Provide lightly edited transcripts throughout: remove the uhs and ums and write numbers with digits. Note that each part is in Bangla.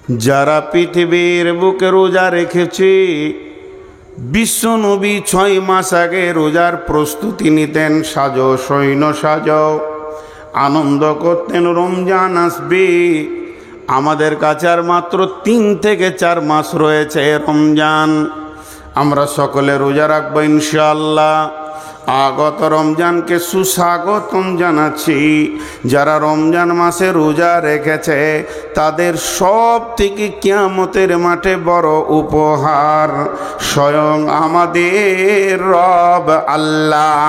যারা পৃথিবীর বুকে রোজা রেখেছে, বিশ্বনবী 6 মাস আগে রোজার প্রস্তুতি নিতেন, সাজো সৈন্য সাজো, আনন্দ করতেন রমজান আসবে। আমাদের কাছে আর মাত্র 3 থেকে 4 মাস রয়েছে রমজান। আমরা সকলে রোজা রাখবো ইনশাআল্লাহ। আগত রমজানকে সুস্বাগতম জানাচ্ছি। যারা রমজান মাসে রোজা রেখেছে তাদের সব থেকে কিয়ামতের মাঠে বড় উপহার স্বয়ং আমাদের রব আল্লাহ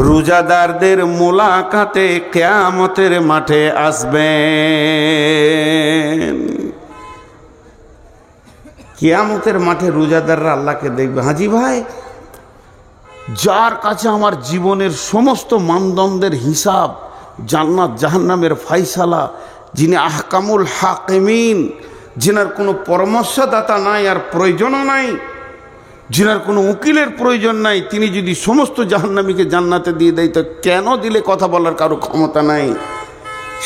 রোজাদারদের মোলাকাতে কিয়ামতের মাঠে আসবেন। কিয়ামতের মাঠে রোজাদাররা আল্লাহকে দেখবে। হাজি ভাই, যার কাছে আমার জীবনের সমস্ত মানদণ্ডের হিসাব, জান্নাত জাহান্নামের ফাইসালা, যিনি আহকামুল হাকিমিন, যিনার কোনো পরামর্শদাতা নাই আর প্রয়োজনও নাই, যিনার কোনো উকিলের প্রয়োজন নাই, তিনি যদি সমস্ত জাহান্নামীকে জান্নাতে দিয়ে দেয় তো কেন দিলে কথা বলার কারো ক্ষমতা নাই।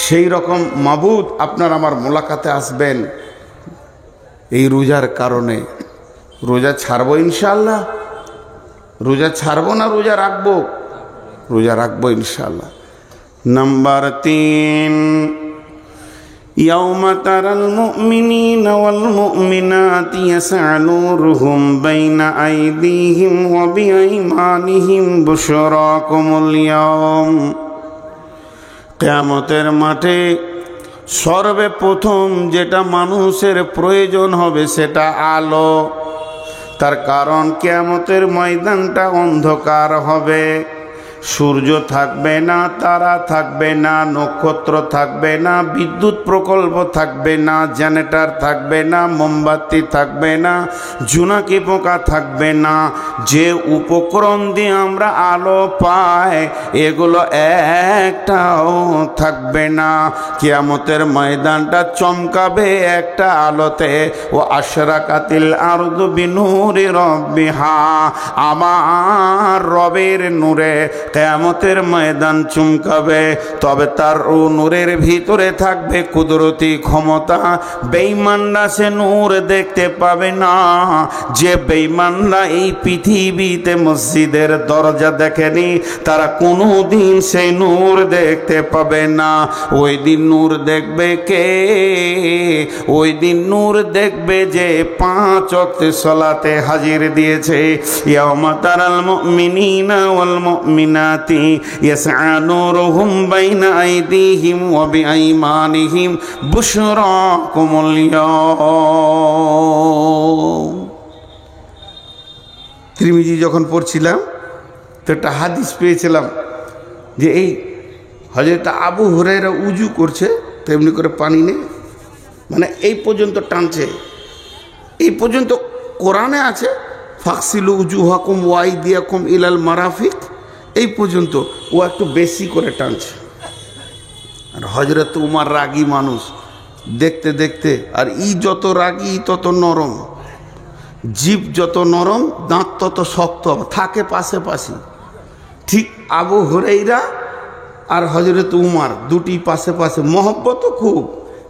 সেই রকম মাবুদ আপনার আমার মোলাকাতে আসবেন এই রোজার কারণে। রোজা ছাড়বো ইনশাআল্লাহ। রোজা ছাড়বো না রোজা রাখবো? রোজা রাখবো ইনশাআল্লাহ। নাম্বার 3, ইয়াউমা তারাল মুমিনিনা ওয়াল মুমিনাতি ইয়াসআ নূরুহুম বাইনা আইদিহিম ওয়া বিআইমানিহিম বুশরাকুমুল ইয়াওম। কিয়ামতের মাঠে সর্বপ্রথম যেটা মানুষের প্রয়োজন হবে সেটা আলো। তার কারণ কিয়ামতের ময়দানটা অন্ধকার হবে, সূর্য থাকবে না, তারা থাকবে না, নক্ষত্র থাকবে না, বিদ্যুৎ প্রকল্প থাকবে না, জেনারেটর থাকবে না, মোমবাতি থাকবে না, জোনাকি পোকা থাকবে না। যে উপকরণ দিয়ে আমরা আলো পাই এগুলো একটাও থাকবে না। কিয়ামতের ময়দানটা চমকাবে একটা আলোতে। ও আশরাকাতিল আরদু বিনূরি রাব্বিহা, আমার রবের নূরে কিয়ামতের ময়দান চমকাবে। তবে তার নূরের ভিতরে থাকবে কুদরতি ক্ষমতা। বেঈমানরা সে নূর দেখতে পাবে না। যে বেঈমানরা এই পৃথিবীতে মসজিদের দরজা দেখেনি তারা কোনোদিন সেই নূর দেখতে পাবে না। ওই দিন নূর দেখবে কে? ওই দিন নূর দেখবে যে 5 ওয়াক্ত সালাতে হাজির দিয়েছে। ইয়াউমা তারাল মুমিনিনা ওয়াল মুমিনাতি ইয়াসআ নূরুহুম বাইনা আইদিহিম ওয়া বিআইমানিহিম বুশরাকুমুল ইয়াওম। তিরমিজি যখন পড়ছিলাম তো একটা হাদিস পেয়েছিলাম যে এই হযরত আবু হুরায়রা উজু করছে তেমনি করে পানি নেই, মানে এই পর্যন্ত টানছে। এই পর্যন্ত কোরআনে আছে ফাকসিলু উজুহাকুম ওয়া আইদিয়াকুম ইলাল মারাফিক, এই পর্যন্ত ও একটু বেশি করে টানছে। আর হযরত উমর রাগী মানুষ, দেখতে দেখতে, আর যত রাগী তত নরম, জিভ যত নরম দাঁত তত শক্ত থাকে পাশাপাশি। ঠিক আবু হুরায়রা আর হযরত উমর দুটি পাশে পাশে, মহব্বত খুব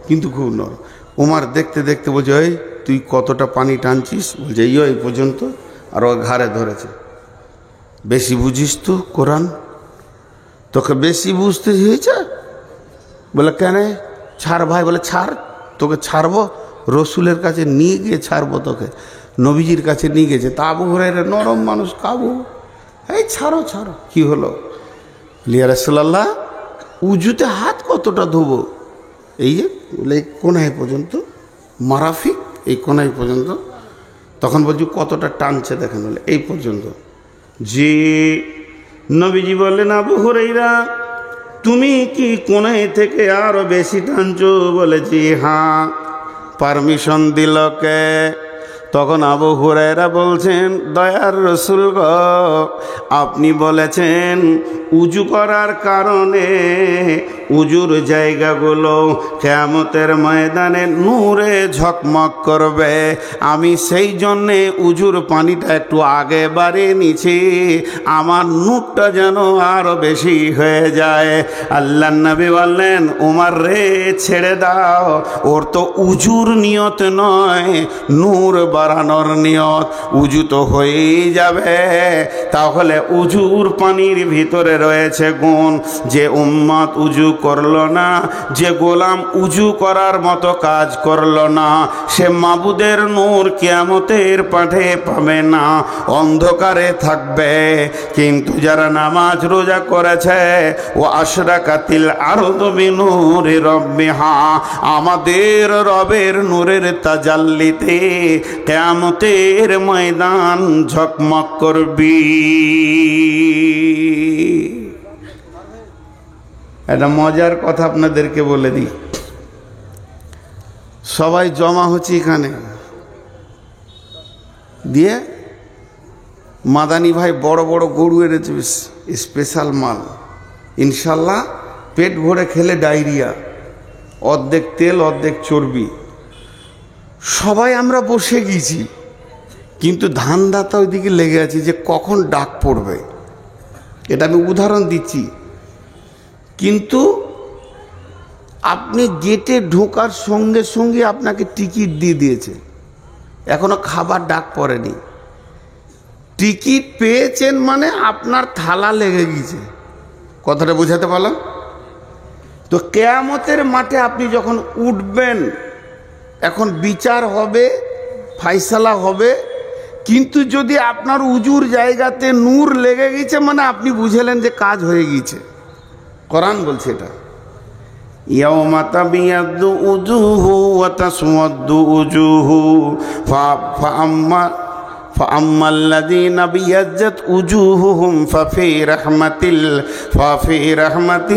কিন্তু খুব নরম। উমর দেখতে দেখতে বলছে, এই তুই কতটা পানি টানছিস? বলছে এই পর্যন্ত। আর ও ঘাড়ে ধরেছে, বেশি বুঝিস তো কোরআন, তোকে বেশি বুঝতে হয়েছে। বলে কেন? ছাড় ভাই। বলে ছাড়, তোকে ছাড়বো, রসুলের কাছে নিয়ে গিয়ে ছাড়বো তোকে। নবীজির কাছে নিয়ে গেছে। তা আবু হুরায়রা নরম মানুষ, কাবু, এই ছাড়ো ছাড়ো। কি হলো? ইয়া রাসূলুল্লাহ, উজুতে হাত কতটা ধোবো? এই যে বলে কোনায় পর্যন্ত, মারাফিক এই কোনায় পর্যন্ত। তখন বলছি কতটা টানছে দেখেন। বলে এই পর্যন্ত। জি। নবীজি বললেন, আবু হুরায়রা তুমি কি কোনায় থেকে আরো বেশি টানছো? বলে জি হ্যাঁ। পারমিশন দিল কে? তখন আবু হুরায়রা বলছেন, দয়ার রাসূল গো, আপনি বলেছেন উজু করার কারণে উজুর জায়গাগুলো কিয়ামতের ময়দানে নূরে ঝকমক করবে। আমি সেই জন্যে উজুর পানিটা একটু আগে বাড়িয়ে নিছি, আমার নূরটা যেন আরো বেশি হয়ে যায়। আল্লাহর নবী বললেন, উমর রে ছেড়ে দাও, ওর তো উজুর নিয়ত নয়, নূর বাড়ানোর নিয়ত। উজু তো হয়েই যাবে। তাহলে উজুর পানির ভিতরে রয়েছে গুণ। যে উম্মত উজু করলো না, যে গোলাম উজু করার মতো কাজ করলো না, সে মাবুদের নূর কিয়ামতের পাঠে পাবে না, অন্ধকারে থাকবে। কিন্তু যারা নামাজ রোজা করেছে, ও আশরাকাতিল আরদু বিনূরি রাব্বিহা, আমাদের রবের নূরের তাজাল্লিতে কিয়ামতের ময়দান ঝকমক করবি। একটা মজার কথা আপনাদেরকে বলে দিই। সবাই জমা হচ্ছে এখানে, দিয়ে মাদানী ভাই বড় বড় গরু এনেছে, স্পেশাল মাল, ইনশাল্লাহ পেট ভরে খেলে ডায়রিয়া, অর্ধেক তেল অর্ধেক চর্বি। সবাই আমরা বসে গেছি, কিন্তু ধানদাতা ওইদিকে লেগে আছে যে কখন ডাক পড়বে। এটা আমি উদাহরণ দিচ্ছি। কিন্তু আপনি গেটে ঢোকার সঙ্গে সঙ্গে আপনাকে টিকিট দিয়ে দিয়েছে, এখনো খাবার ডাক পড়েনি। টিকিট পেয়েছেন মানে আপনার থালা লেগে গেছে। কথাটা বোঝাতে পারলাম তো? কিয়ামতের মাঠে আপনি যখন উঠবেন, এখন বিচার হবে, ফাইসালা হবে, কিন্তু যদি আপনার উজুর জায়গাতে নূর লেগে গেছে মানে আপনি বুঝলেন যে কাজ হয়ে গেছে। কোরআন বলছে এটা, ইয়াউমা তাবিয়াদ্দু উজুহু ওয়া তাসওয়াদ্দু উজুহু فأما الذين ابيضت وجوههم ففي رحمة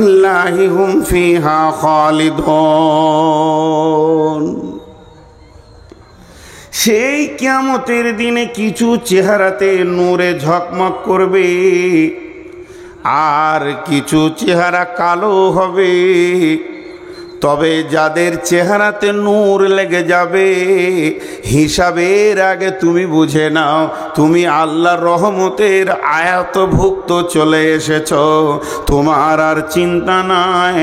الله هم فيها خالدون। সেই কিয়ামতের দিনে কিছু চেহারাতে নূরে ঝকমক করবে, আর কিছু চেহারা কালো হবে। তবে যাদের চেহারাতে নূর লেগে যাবে, হিসাবের আগে তুমি বুঝে নাও তুমি আল্লাহর রহমতের আয়াতভুক্ত চলে এসেছ, তোমার আর চিন্তা নাই।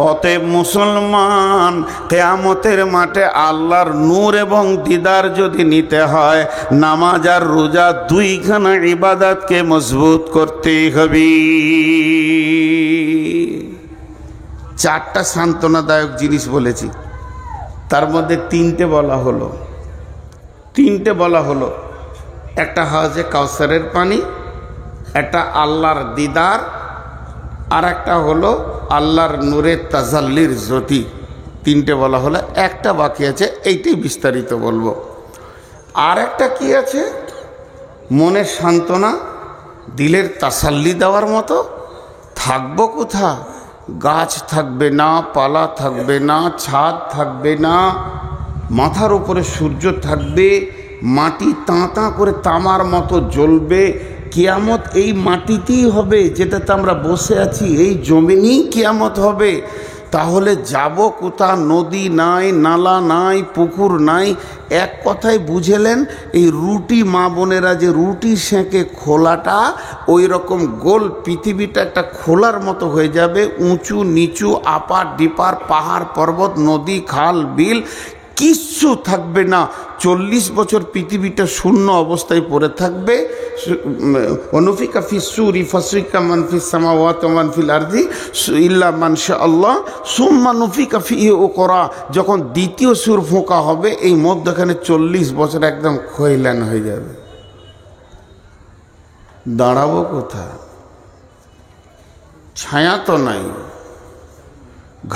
অতএব মুসলমান, কিয়ামতের মাঠে আল্লাহর নূর এবং দিদার যদি নিতে হয়, নামাজ আর রোজা দুইখানা ইবাদতকে মজবুত করতেই হবে। চারটা সান্ত্বনাদায়ক জিনিস বলেছি, তার মধ্যে তিনটে বলা হলো। একটা হাউজে কাউসারের পানি, একটা আল্লাহর দিদার, আর একটা হলো আল্লাহর নূরের তাজাল্লির জ্যোতি। তিনটে বলা হলো, একটা বাকি আছে, এইটাই বিস্তারিত বলবো। আর একটা কি আছে? মনের সান্ত্বনা, দিলের তাসাল্লি দেওয়ার মতো। থাকবো কোথা? গাছ থাকবে না, পালা থাকবে না, ছাদ থাকবে না, মাথার উপরে সূর্য থাকবে, মাটি তাঁতা করে তামার মতো জ্বলবে। কিয়ামত এই মাটিতেই হবে, যেটাতে আমরা বসে আছি, এই জমিনেই কিয়ামত হবে। তাহলে যাব কোথা? নদী নাই, নালা নাই, পুকুর নাই। এক কথায় বুঝেলেন, এই রুটি মা বোনেরা যে রুটি সেঁকে খোলাটা, ওই রকম গোল পৃথিবীটা একটা খোলার মতো হয়ে যাবে। উঁচু নিচু, আপার ডিপার, পাহাড় পর্বত, নদী খাল বিল কিচ্ছু থাকবে না। 40 বছর পৃথিবীটা শূন্য অবস্থায় পড়ে থাকবে। অনুফিকা ফিসুরি ফাসিকা মান ফিস সামাওয়াতি ওয়া মান ফিল আরদি ইল্লা মান শাআল্লাহ সুম্মা নুফিকা ফিহি উকরা। যখন দ্বিতীয় সুর ফোঁকা হবে, এই মধ্যখানে 40 বছর একদম খৈলান হয়ে যাবে। দাঁড়াবো কোথায়? ছায়া তো নাই,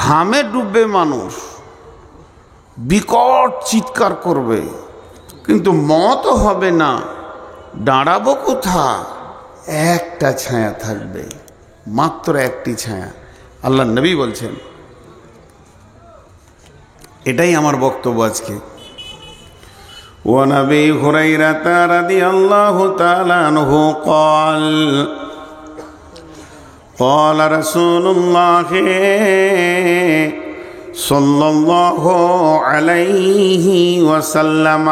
ঘামে ডুববে মানুষ, বিকট চিৎকার করবে, কিন্তু মত হবে না। দাঁড়াবো কোথা? একটা ছায়া থাকবে, মাত্র একটি ছায়া। আল্লাহ নবী বলছেন, এটাই আমার বক্তব্য আজকে। وعن أبي هريرة رضي الله تعالى عنه قال قال رسول الله صلى الله عليه وسلم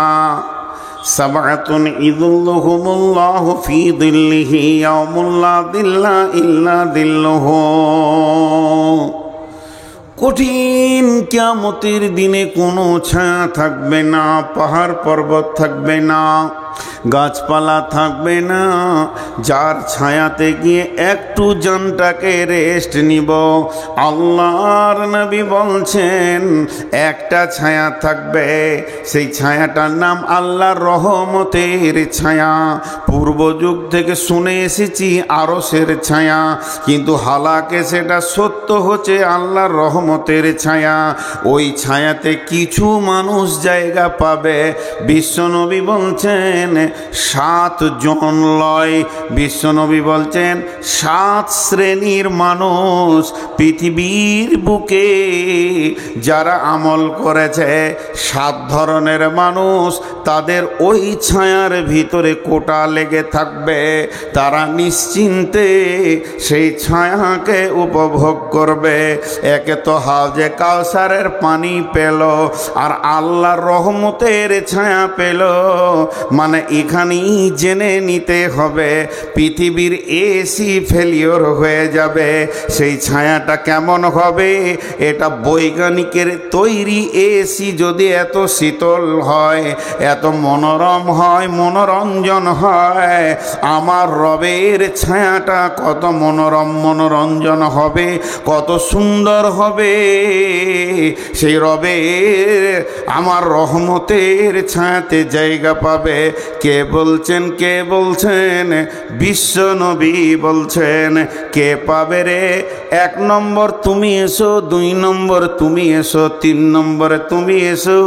سبعة يظلهم الله في ظله يوم لا ظل إلا ظله কঠিন কিয়ামতের দিনে কোনো ছায়া থাকবে না, পাহাড় পর্বত থাকবে না, গাছপালা থাকবে না, যার ছায়াতে গিয়ে একটু জানটাকে রেস্ট নিব। আল্লাহর নবী বলছেন একটা ছায়া থাকবে, সেই ছায়াটার নাম আল্লাহর রহমতের ছায়া। পূর্ব যুগ থেকে শুনে এসেছি আরশের ছায়া, কিন্তু হালাকে সেটা সত্য হচ্ছে আল্লাহর রহমতের ছায়া। ওই ছায়াতে কিছু মানুষ জায়গা পাবে। বিশ্বনবী বলছেন 7 জন লয়। বিশ্বনবী বলছেন 7 শ্রেণীর মানুষ পৃথিবীর বুকে যারা আমল করেছে, 7 ধরনের মানুষ, তাদের ওই ছায়ার ভিতরে কোটা লেগে থাকবে। তারা নিশ্চিন্তে সেই ছায়াকে উপভোগ করবে। একে তো হাউজে কাউসারের পানি পেল, আর আল্লাহর রহমতের ছায়া পেল। মানে এখানেই জেনে নিতে হবে পৃথিবীর এসি ফেলিওর হয়ে যাবে। সেই ছায়াটা কেমন হবে? এটা বৈজ্ঞানিকের তৈরি এসি যদি এত শীতল হয়, এত মনোরম হয়, মনোরঞ্জন হয়, আমার রবের ছায়াটা কত মনোরম মনোরঞ্জন হবে, কত সুন্দর হবে। সেই রবের আমার রহমতের ছায়াতে জায়গা পাবে। কে বলছেন? কে বলছেন? বিশ্বনবী বলছেন। কে পাবে রে? 1 নম্বর তুমি এসো, 2 নম্বর তুমি এসো, 3 নম্বরে তুমি এসো।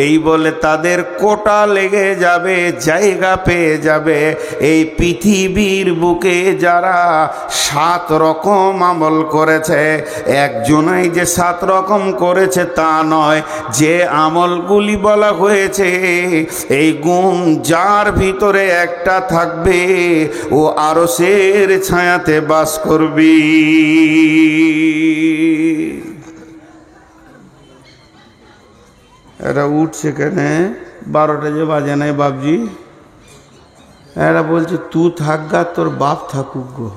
এই বলে তাদের কোটা লেগে যাবে, জায়গা পেয়ে যাবে। এই পৃথিবীর বুকে যারা 7 রকম আমল করেছে, একজনাই যে 7 রকম করেছে তা নয়। যে আমলগুলি বলা হয়েছে, এই গুণ যার ভিতরে একটা থাকবে, ও আরশের ছায়াতে বাস করবি। এরা উঠছে কেন? 12টা যে বাজে নাই বাপজি। এরা বলছে তুই থাক গা, তোর বাপ থাকুক গো,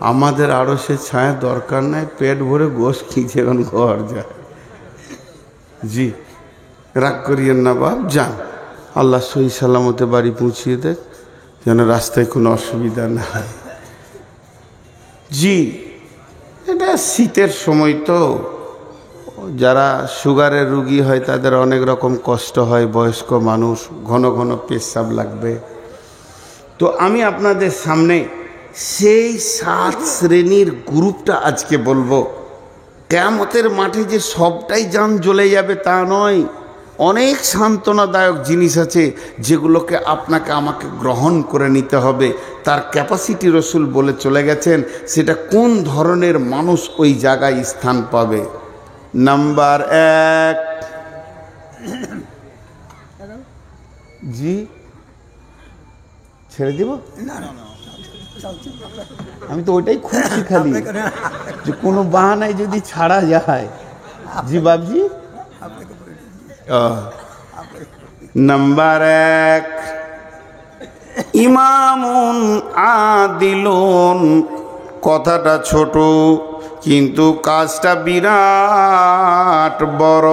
আমাদের আরশের ছায়া দরকার নাই, পেট ভরে গোশ খিঁচে এখন ঘর যায়। জি, রাগ করিয়েন না বাপ, যান। আল্লাহ সহি সালামতে বাড়ি পৌঁছিয়ে দেখ, যেন রাস্তায় কোনো অসুবিধা না হয়। জি, এটা শীতের সময় তো, যারা সুগারের রুগী হয় তাদের অনেক রকম কষ্ট হয়, বয়স্ক মানুষ, ঘন ঘন পেশাব লাগবে। তো আমি আপনাদের সামনে সেই 7 শ্রেণীর গ্রুপটা আজকে বলবো। কিয়ামতের মাঠে যে সবটাই জান জ্বলে যাবে তা নয়, অনেক সান্ত্বনাদায়ক জিনিস আছে যেগুলোকে আপনাকে আমাকে গ্রহণ করে নিতে হবে। তার ক্যাপাসিটি রসুল বলে চলে গেছেন, সেটা কোন ধরনের মানুষ ওই জায়গায় স্থান পাবে। নাম্বার 1, জি ছেড়ে দিব? আমি তো ওইটাই খুঁজছি খালি, যে কোনো বাহানায় যদি ছাড়া যায়। জি বাবজি। নাম্বার 1, ইমামুন আদিলুন। কথাটা ছোট কিন্তু কাজটা বিরাট বড়।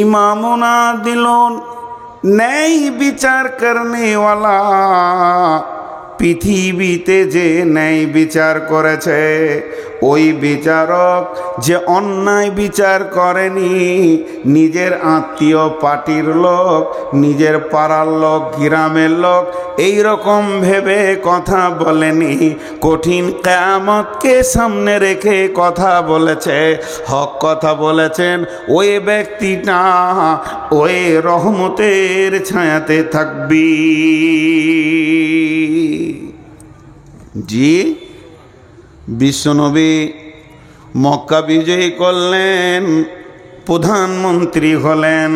ইমামুন আদিলুন, ন্যায় বিচার করনেওয়ালা। পৃথিবীতে যে ন্যায় বিচার করেছে, ওই বিচারক যে অন্যায় বিচার করেনি, নিজের আত্মীয় পার্টির লোক, নিজের পাড়ার লোক, গ্রামের লোক এই রকম ভেবে কথা বলেনি, কঠিন কিয়ামতকে সামনে রেখে কথা বলেছে, হক কথা বলেছেন। ওই ব্যক্তিটা ওই রহমতের ছায়াতে থাকবি। জি, বিশ্বনবী মক্কা বিজয়ী করলেন, প্রধানমন্ত্রী হলেন,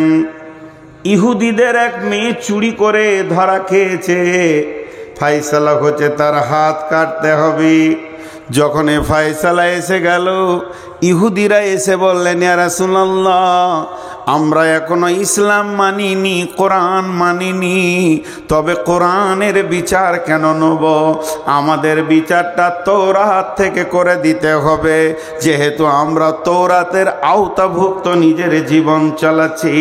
ইহুদিদের এক মেয়ে চুরি করে ধরা খেয়েছে, ফায়সালা হচ্ছে তার হাত কাটতে হবে। যখন এ ফায়সালা এসে গেল, ইহুদিরা এসে বললেন, ইয়া রাসূলুল্লাহ, আমরা এখনো ইসলাম মানিনি, কোরআন মানিনি, তবে কোরআনের বিচার কেন নেব? আমাদের বিচারটা তৌরাত থেকে করে দিতে হবে, যেহেতু আমরা তৌরাতের আওতাভুক্ত নিজের জীবন চালাচ্ছি।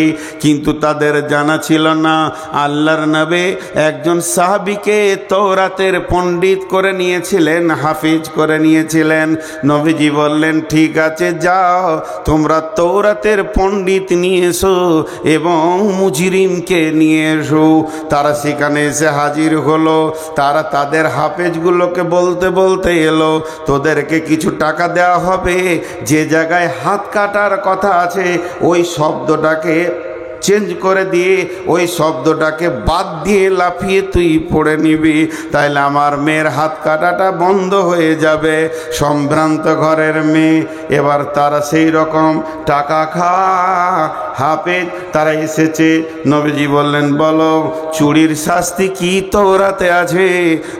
কিন্তু তাদের জানা ছিল না আল্লাহর নবী একজন সাহাবীকে তৌরাতের পণ্ডিত করে নিয়েছিলেন, হাফিজ করে নিয়েছিলেন। নবীজি বললেন, ঠিক আছে, যাও তোমরা তৌরাতের পণ্ডিত নিয়ে এসো এবং মুজরিমকে নিয়ে এসো। তারা সেখানে এসে হাজির হলো। তারা তাদের হাফেজগুলোকে বলতে বলতে এলো, তোদেরকে কিছু টাকা দেওয়া হবে, যে জায়গায় হাত কাটার কথা আছে ওই শব্দটাকে চেঞ্জ করে দিয়ে ওই শব্দটাকে বাদ দিয়ে লাফিয়ে তুই পড়ে নিবি, তাইলে আমার মেয়ের হাত কাটাটা বন্ধ হয়ে যাবে। সম্ভ্রান্ত ঘরের মেয়ে। এবার তারা সেই রকম টাকা হাফেজ তারা এসেছে। নবীজি বললেন, বলো চুরির শাস্তি কি তৌরাতে আছে?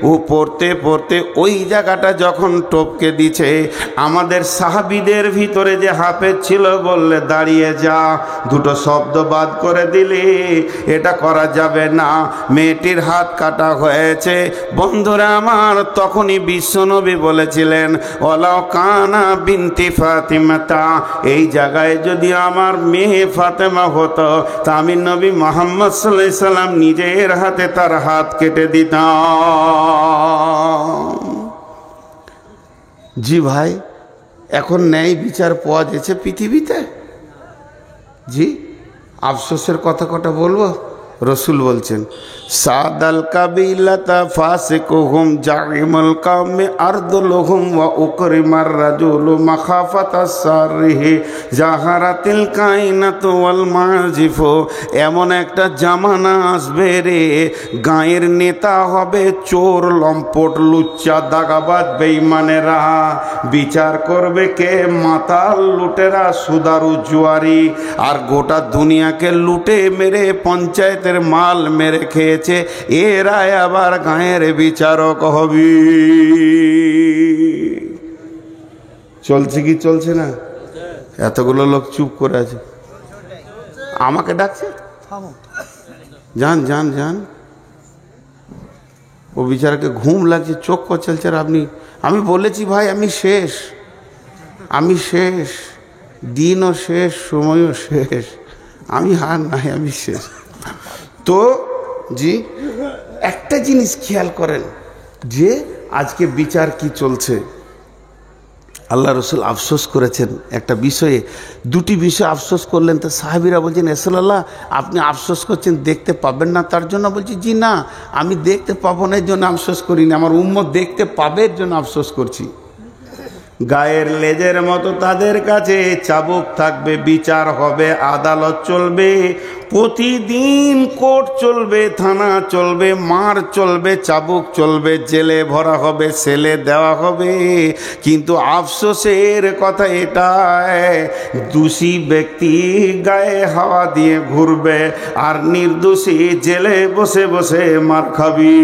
ও পড়তে পড়তে ওই জায়গাটা যখন টপকে দিছে, আমাদের সাহাবীদের ভিতরে যে হাফেজ ছিল বললে, দাঁড়িয়ে যা, দুটো শব্দ বাদ করে দিলে এটা করা যাবে না, মেয়েটির হাত কাটা হয়েছে। বন্ধুরা আমার, তখনই বিশ্বনবী বলেছিলেন, ওয়ালাউ কানা বিনতি ফাতিমাতা, এই জায়গায় যদি আমার মেয়ে ফাতেমা হতো তা আমি নবী মুহাম্মদ সাল্লাল্লাহু আলাইহি সাল্লাম নিজের হাতে তার হাত কেটে দিতাম। জি ভাই, এখন ন্যায় বিচার পাওয়া যাচ্ছে পৃথিবীতে? জি, আফসোসের কথা কটা বলবো। রসুল বলছেন, সাদাল কাবিলাতা ফাসিকুহুম জাইমুল কাওমে আরদুলহুম ওয়া উকরিমার রাজুলু মাখাফাতাস সারহি জাহারাতিল কায়নাতু ওয়াল মাজিফু। এমন একটা জামানা আসবে রে, গায়ের নেতা হবে চোর, লম্পট, লুচ্চা, দাগাবাজ, বেঈমানেরা। বিচার করবে কে? মাতাল, লুটেরা, সুদারু, জুয়ারি। আর গোটা দুনিয়াকে লুটে মেরে পঞ্চায়েতের মাল মেরে খেয়েছে, এরাই আবার গায়ের বিচারক হবে। চলছে কি চলছে না? এতগুলো লোক চুপ করে আছে, আমাকে ডাকছে, যান যান যান। ও বিচারকে ঘুম লাগছে, চোখ কচলছে। আর আমি বলেছি ভাই, আমি শেষ, দিনও শেষ, সময়ও শেষ, আমি হার নাই, আমি শেষ। তো জি, একটা জিনিস খেয়াল করেন যে আজকে বিচার কি চলছে। আল্লাহ রসুল আফসোস করেছেন একটা বিষয়ে, দুটি বিষয় আফসোস করলেন। তো সাহাবীরা বলছেন, রাসূলুল্লাহ আপনি আফসোস করছেন দেখতে পাবেন না তার জন্য? বলছি, জি না, আমি দেখতে পাবো না এর জন্য আফসোস করিনি, আমার উম্মত দেখতে পাবে এর জন্য আফসোস করছি। গায়ের লেজের মতো তাদের কাছে চাবুক থাকবে, বিচার হবে, আদালত চলবে, প্রতিদিন কোর্ট চলবে, থানা চলবে, মার চলবে, চাবুক চলবে, জেলে ভরা হবে, সেলে দেওয়া হবে। কিন্তু আফসোসের কথা এটাই, দোষী ব্যক্তি গায়ে হাওয়া দিয়ে ঘুরবে আর নির্দোষী জেলে বসে বসে মার খাবি।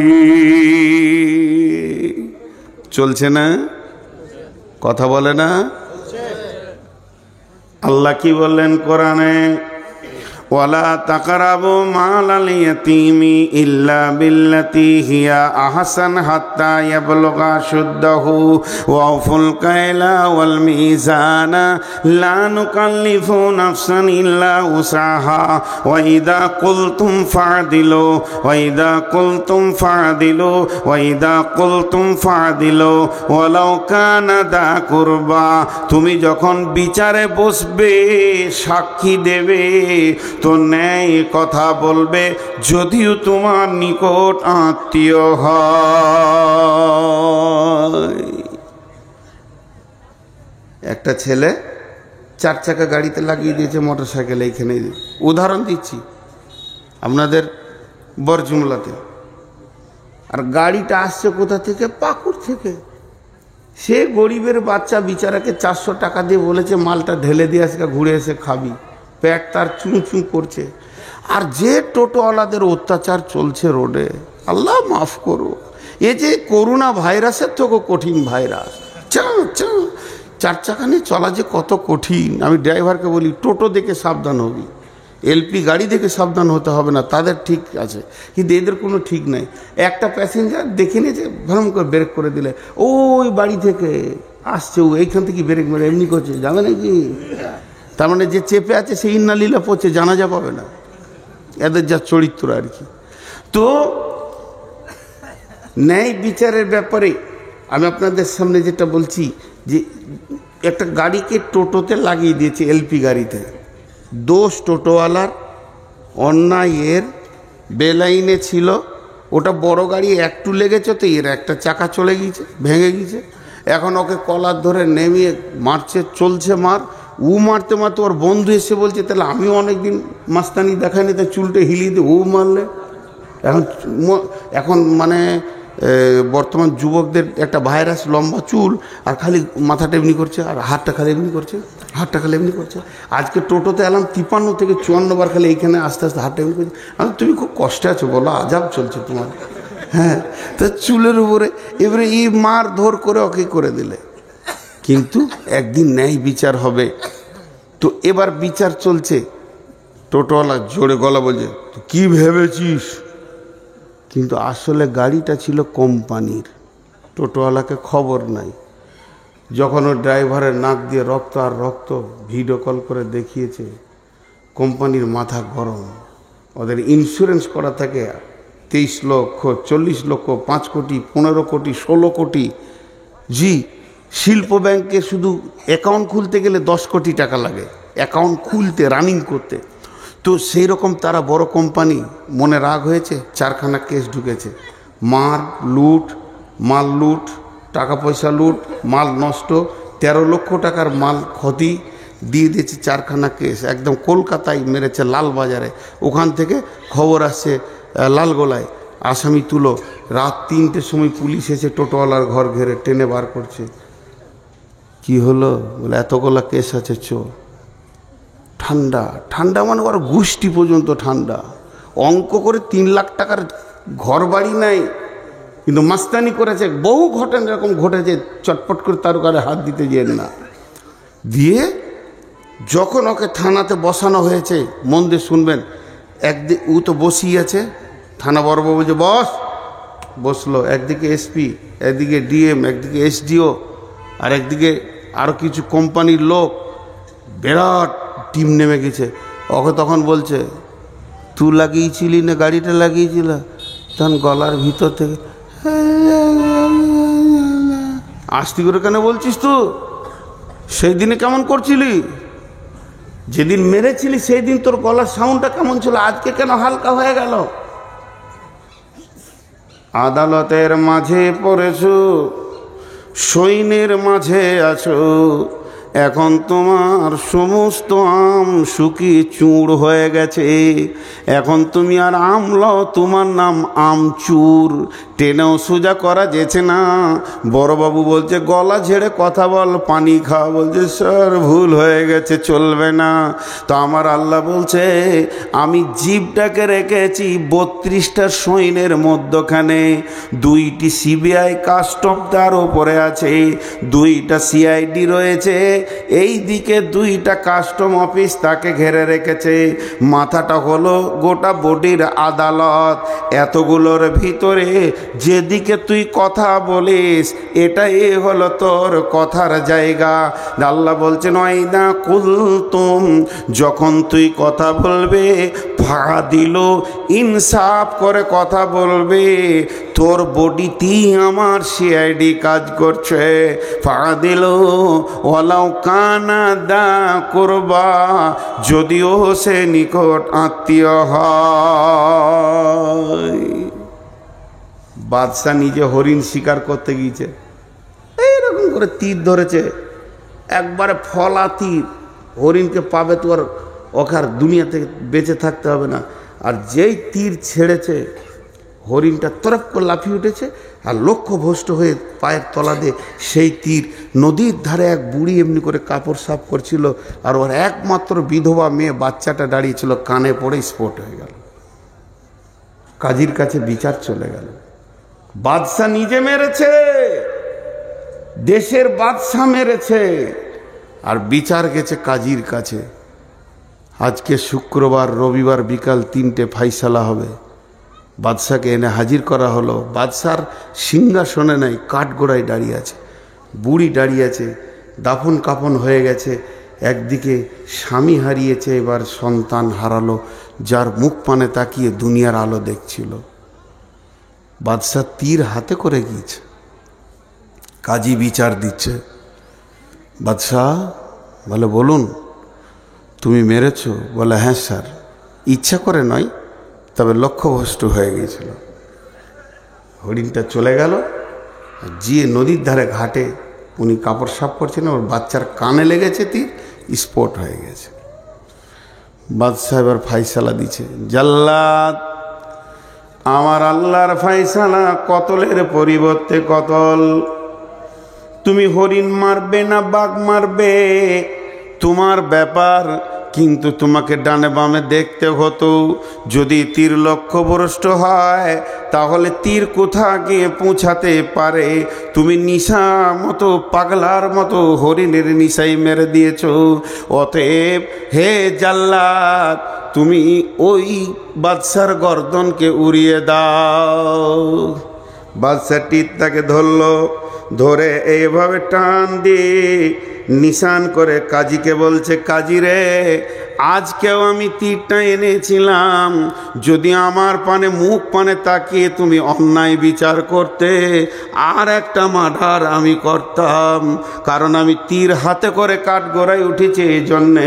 চলছে না? কথা বলে না? আল্লাহ কি বললেন কোরআনে? ওয়ালা তাকরাবু মালাল ইয়াতীমি ইল্লা বিল্লাতি হিয়া আহসান হাত্তা ইয়াবলুগা শুদ্দাহু ওয়াউফুল কাইলা ওয়াল মিজানা লা নুকাল্লিফু নাফসান ইল্লা উসাহা ওয়া ইযা কুলতুম ফা'দিলু ওয়া ইযা কুলতুম ফা'দিলু ওয়া ইযা কুলতুম ফা'দিলু ওয়ালাউ কানা দা কুরবা। তুমি যখন বিচারে বসবে, সাক্ষী দেবে, তো ন্যায় কথা বলবে, যদিও তোমার নিকট আত্মীয় হয়। একটা ছেলে 4 চাকা গাড়িতে লাগিয়ে দিয়েছে মোটর সাইকেল, এইখানে উদাহরণ দিচ্ছি আপনাদের বরজুমলাতে। আর গাড়িটা আসছে কোথা থেকে? পাকুড় থেকে। সে গরিবের বাচ্চা বিচারাকে 400 টাকা দিয়ে বলেছে মালটা ঢেলে দিয়ে আজকে ঘুরে এসে খাবি। পেট তার চুঁ চুঁ করছে। আর যে টোটোওয়ালাদের অত্যাচার চলছে রোডে, আল্লাহ মাফ করো। এ যে করোনা ভাইরাসের থেকেও কঠিন ভাইরাস। চার চাকা নিয়ে চলা যে কত কঠিন। আমি ড্রাইভারকে বলি টোটো দেখে সাবধান হবি, এলপি গাড়ি দেখে সাবধান হতে হবে না, তাদের ঠিক আছে, কিন্তু এদের কোনো ঠিক নাই। একটা প্যাসেঞ্জার দেখে নিয়েছে, ভ্রম করে ব্রেক করে দিলে, ওই বাড়ি থেকে আসছে, ও এইখান থেকে ব্রেক মেরে এমনি করছে, যাবে নাকি? তার মানে যে চেপে আছে সেই ইন্নালীলা পড়ছে, জানাজা পাবে না। এদের যা চরিত্র আর কি। তো ন্যায় বিচারের ব্যাপারে আমি আপনাদের সামনে যেটা বলছি, যে একটা গাড়িকে টোটোতে লাগিয়ে দিয়েছে, এলপি গাড়িতে। দোষ টোটোওয়ালার, অন্যায় এর। বেলাইনে ছিল, ওটা বড় গাড়ি একটু লেগেছে, তো এর একটা চাকা চলে গিয়েছে, ভেঙে গিয়েছে। এখন ওকে কলার ধরে নেমিয়ে মারছে, চলছে মার। ও মারতে মারতে ওর বন্ধু এসে বলছে, তাহলে আমিও অনেকদিন মাস্তানি দেখায়নি, তাই চুলটা হিলিয়ে দিয়ে ও মারলে। এখন মানে বর্তমান যুবকদের একটা ভাইরাস, লম্বা চুল আর খালি মাথাটা এমনি করছে, আর হাতটা খালি এমনি করছে, হাতটা খালি এমনি করছে। আজকে টোটোতে এলাম 53 থেকে 54 বার খালি এইখানে আস্তে আস্তে হাতটা এমনি করছে। তুমি খুব কষ্টে আছো বলো, আজাব চলছে তোমার। হ্যাঁ, তা চুলের উপরে এবারে এই মার ধর করে ওকে করে দিলে। কিন্তু একদিন ন্যায় বিচার হবে। তো এবার বিচার চলছে। টোটোওয়ালা জোরে গলা বলছে, তুই কি ভেবেছিস? কিন্তু আসলে গাড়িটা ছিল কোম্পানির, টোটোওয়ালাকে খবর নাই। যখন ওর ড্রাইভারের নাক দিয়ে রক্ত আর রক্ত, ভিডিও কল করে দেখিয়েছে, কোম্পানির মাথা গরম। ওদের ইন্স্যুরেন্স করা থাকে 23 লক্ষ, 40 লক্ষ, 5 কোটি, 15 কোটি, 16 কোটি। জি, শিল্প ব্যাংকে শুধু অ্যাকাউন্ট খুলতে গেলে 10 কোটি টাকা লাগে, অ্যাকাউন্ট খুলতে, রানিং করতে। তো সেই রকম তারা বড় কোম্পানি, মনে রাগ হয়েছে, 4খানা কেস ঢুকেছে। মাল লুট, টাকা পয়সা লুট, মাল নষ্ট, 13 লক্ষ টাকার মাল ক্ষতি দিয়ে দিয়েছে, 4খানা কেস। একদম কলকাতায় মেরেছে, লালবাজারে। ওখান থেকে খবর আসছে লালগোলায়, আসামি তুলো। রাত 3টের সময় পুলিশ এসে টোটোওয়ালার ঘর ঘেরে টেনে বার করছে। কি হলো? বলে এতগুলা কেস আছে, চোর। ঠান্ডা ঠান্ডা মানে ওর গোষ্ঠী পর্যন্ত ঠান্ডা। অঙ্ক করে 3 লাখ টাকার ঘর বাড়ি নাই, কিন্তু মাস্তানি করেছে। বহু ঘটনা এরকম ঘটেছে, চটপট করে তার গায়ে হাত দিতে যেন না। দিয়ে যখন ওকে থানাতে বসানো হয়েছে, মন দিয়ে শুনবেন, একদিন ও তো বসিয়ে আছে, থানা বড়বাবু যে বসলো, একদিকে এসপি, একদিকে ডিএম, একদিকে এসডিও, আর একদিকে আরও কিছু কোম্পানির লোক, বিরাট টিম নেমে গেছে। ওকে তখন বলছে, তুই লাগিয়েছিলি না গাড়িটা লাগিয়েছিল? তখন গলার ভিতর থেকে, আস্তি করে কেন বলছিস? তুই সেই দিনে কেমন করছিলি? যেদিন মেরেছিলি সেই দিন তোর গলার সাউন্ডটা কেমন ছিল, আজকে কেন হালকা হয়ে গেল? আদালতের মাঝে পড়েছো, সৈন্যের মাঝে আছো, এখন তোমার সমস্ত আম শুকিয়ে চূড় হয়ে গেছে। এখন তুমি আর আমল, তোমার নাম আমচুর। টেনেও সোজা করা যেছে না। বড়বাবু বলছে, গলা ঝেড়ে কথা বল, পানি খা। বলছে, স্যার ভুল হয়ে গেছে, চলবে না। তো আমার আল্লাহ বলছে, আমি জিভটাকে রেখেছি 32টা সৈন্যের মধ্যখানে। 2টি সিবিআই কাস্টম তার ওপরে আছে, 2টা সিআইডি রয়েছে, এই দিকে 2টা কাস্টম অফিস তাকে ঘেরে রেখেছে। মাথাটা হলো গোটা বডির আদালত। এতগুলোর ভিতরে যেদিকে তুই কথা বলিস, এটাই হলো তোর কথার জায়গা। আল্লাহ বলছেন, ওয়াইদা কুলতুম, যখন তুই কথা বলবে, ফাদিল, ইনসাফ করে কথা বলবে। তোর বডিতেই আমার সিআইডি কাজ করছে। ফাদিল ওয়ালাউ কানা দা কুরবা, যদিও সে নিকট আত্মীয় হয়। বাদশাহ নিজে হরিণ শিকার করতে গিয়েছে, এইরকম করে তীর ধরেছে, একবারে ফলা তীর। হরিণকে পাবে তো আর ওখার দুনিয়া থেকে বেঁচে থাকতে হবে না। আর যেই তীর ছেড়েছে, হরিণটা তরফ করে লাফিয়ে উঠেছে, আর লক্ষ্যভ্রষ্ট হয়ে পায়ের তলা দিয়ে সেই তীর নদীর ধারে এক বুড়ি এমনি করে কাপড় সাফ করছিল, আর ওর একমাত্র বিধবা মেয়ে বাচ্চাটা দাঁড়িয়েছিল, কানে পড়ে স্পট হয়ে গেল। কাজীর কাছে বিচার চলে গেল। বাদশা নিজে মেরেছে, দেশের বাদশা মেরেছে, আর বিচার গেছে কাজীর কাছে। আজকে শুক্রবার, রবিবার বিকাল 3টে ফাইসালা হবে। বাদশাকে এনে হাজির করা হলো। বাদশার সিংহাসনে নাই, কাঠগোড়ায় দাঁড়িয়ে আছে, বুড়ি দাঁড়িয়ে আছে, দাফন কাফন হয়ে গেছে। একদিকে স্বামী হারিয়েছে, এবার সন্তান হারালো, যার মুখ পানে তাকিয়ে দুনিয়ার আলো দেখছিল। বাদশা তীর হাতে করে গিয়েছে, কাজী বিচার দিচ্ছে। বাদশাহ বলে, বলুন তুমি মেরেছো? বলে, হ্যাঁ স্যার, ইচ্ছা করে নয়, তবে লক্ষ্যভ্রষ্ট হয়ে গিয়েছিল। হরিণটা চলে গেল, গিয়ে নদীর ধারে ঘাটে উনি কাপড় সাফ করছেন, ওর বাচ্চার কানে লেগেছে তীর, স্পট হয়ে গেছে। বাদশাহ এবার ফাইসালা দিচ্ছে, জাল্লাদ, আমার আল্লাহর ফাইসালা কতলের পরিবর্তে কতল। তুমি হরিণ মারবে না বাঘ মারবে তোমার ব্যাপার, কিন্তু তোমাকে ডানে বামে দেখতে হতো। যদি তীর লক্ষ্যভ্রষ্ট হয় তাহলে তীর কোথা গিয়ে পৌঁছাতে পারে। তুমি নিশা মতো, পাগলার মতো হরিণের নিশাই মেরে দিয়েছ। অতএব হে জাল্লাদ, তুমি ওই বাদশার গর্দনকে উড়িয়ে দাও। বাদশা তীর তাকে ধরলো, ধরে এইভাবে টান দিয়ে নিশান করে কাজীকে বলছে, কাজী রে, আজকেও আমি তীরটা এনেছিলাম, যদি আমার পানে মুখ পানে তাকিয়ে তুমি অন্যায় বিচার করতে, আর একটা মার্ডার আমি করতাম। কারণ আমি তীর হাতে করে কাঠগড়ায় উঠেছি, এই জন্যে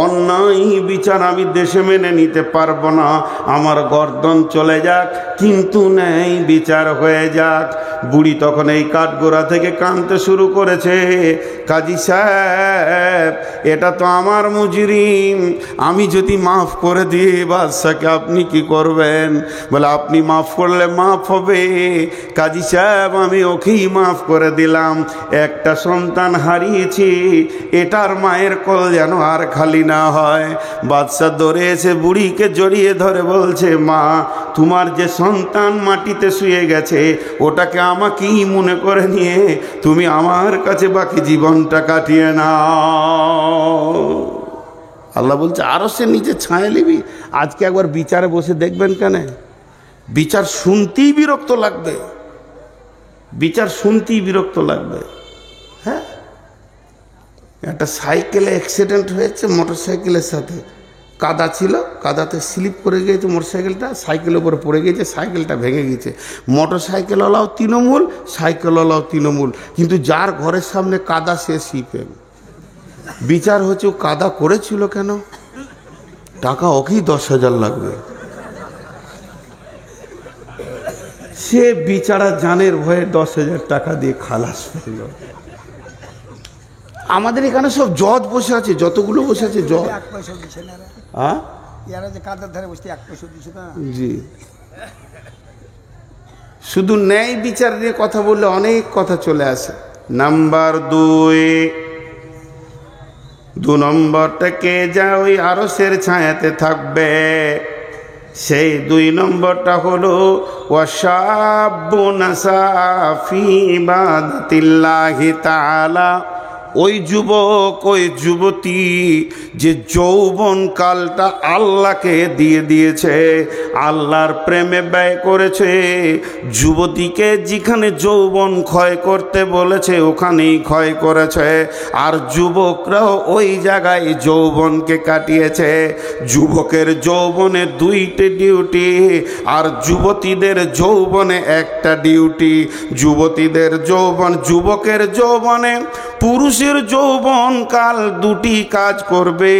অন্যায় বিচার আমি দেশে মেনে নিতে পারবো না। আমার গর্দন চলে যাক, কিন্তু ন্যায় বিচার হয়ে যাক। বুড়ি তখন এই কাঠগোড়া থেকে কাঁদতে শুরু করেছে, কাজী সাহেব, এটা তো আমার মুজরিম, আমি যদি মাফ করে দিই বাদশাকে আপনি কি করবেন? বলে, আপনি মাফ করলে মাফ হবে। কাজী সাহেব, আমি ওকেই মাফ করে দিলাম। একটা সন্তান হারিয়েছি, এটার মায়ের কোল যেন আর খালি না হয়। বাদশা দৌড়ে এসে বুড়িকে জড়িয়ে ধরে বলছে, মা, তোমার যে সন্তান মাটিতে শুয়ে গেছে, ওটাকে আমাকেই মনে করে নিয়ে তুমি আমার কাছে বাকি জীবনটা কাটিয়ে নাও। আল্লাহ বলছে, আরো সে নিচে ছায়া নিবি। আজকে একবার বিচারে বসে দেখবেন, কেন বিচার শুনতেই বিরক্ত লাগবে, বিচার শুনতেই বিরক্ত লাগবে। হ্যাঁ, একটা সাইকেলে অ্যাক্সিডেন্ট হয়েছে, মোটর সাইকেলের সাথে কাদা ছিল, কাদাতে স্লিপ করে গিয়েছে মোটর সাইকেলটা, সাইকেলের উপরে পড়ে গিয়েছে, সাইকেলটা ভেঙে গিয়েছে। মোটর সাইকেলওয়ালাও তৃণমূল, সাইকেলওয়ালাও তৃণমূল, কিন্তু যার ঘরের সামনে কাদা সে সিপিএম। বিচার হচ্ছে, ও কাদা করেছিল কেন, টাকা ওকেই 10,000 লাগবে। সে বিচারা জানের ভয়ে 10,000 টাকা দিয়ে খালাস পেল। আমাদের এখানে সব জজ বসে আছে, যতগুলো বসে আছে জজ। হ্যাঁ, জি, শুধু ন্যায় বিচার নিয়ে কথা বললে অনেক কথা চলে আসে। নাম্বার 2 নম্বরটাকে যা ওই আরশের ছায়াতে থাকবে, সেই 2 নম্বরটা হলো ওয়াশাবুন নাসা ফি ইবাদাতিল্লাহি তাআলা। ওই যুবক, ওই যুবতী যে যৌবন কালটা আল্লাহকে দিয়ে দিয়েছে, আল্লাহর প্রেমে ব্যয় করেছে। যুবতীকে যেখানে যৌবন ক্ষয় করতে বলেছে ওখানেই ক্ষয় করেছে, আর যুবকরাও ওই জায়গায় যৌবনকে কাটিয়েছে। যুবকের যৌবনে 2টি ডিউটি, আর যুবতীদের যৌবনে একটা ডিউটি। যুবতীদের যৌবন, যুবকের যৌবনে পুরুষের যৌবন কাল দুটি কাজ করবে।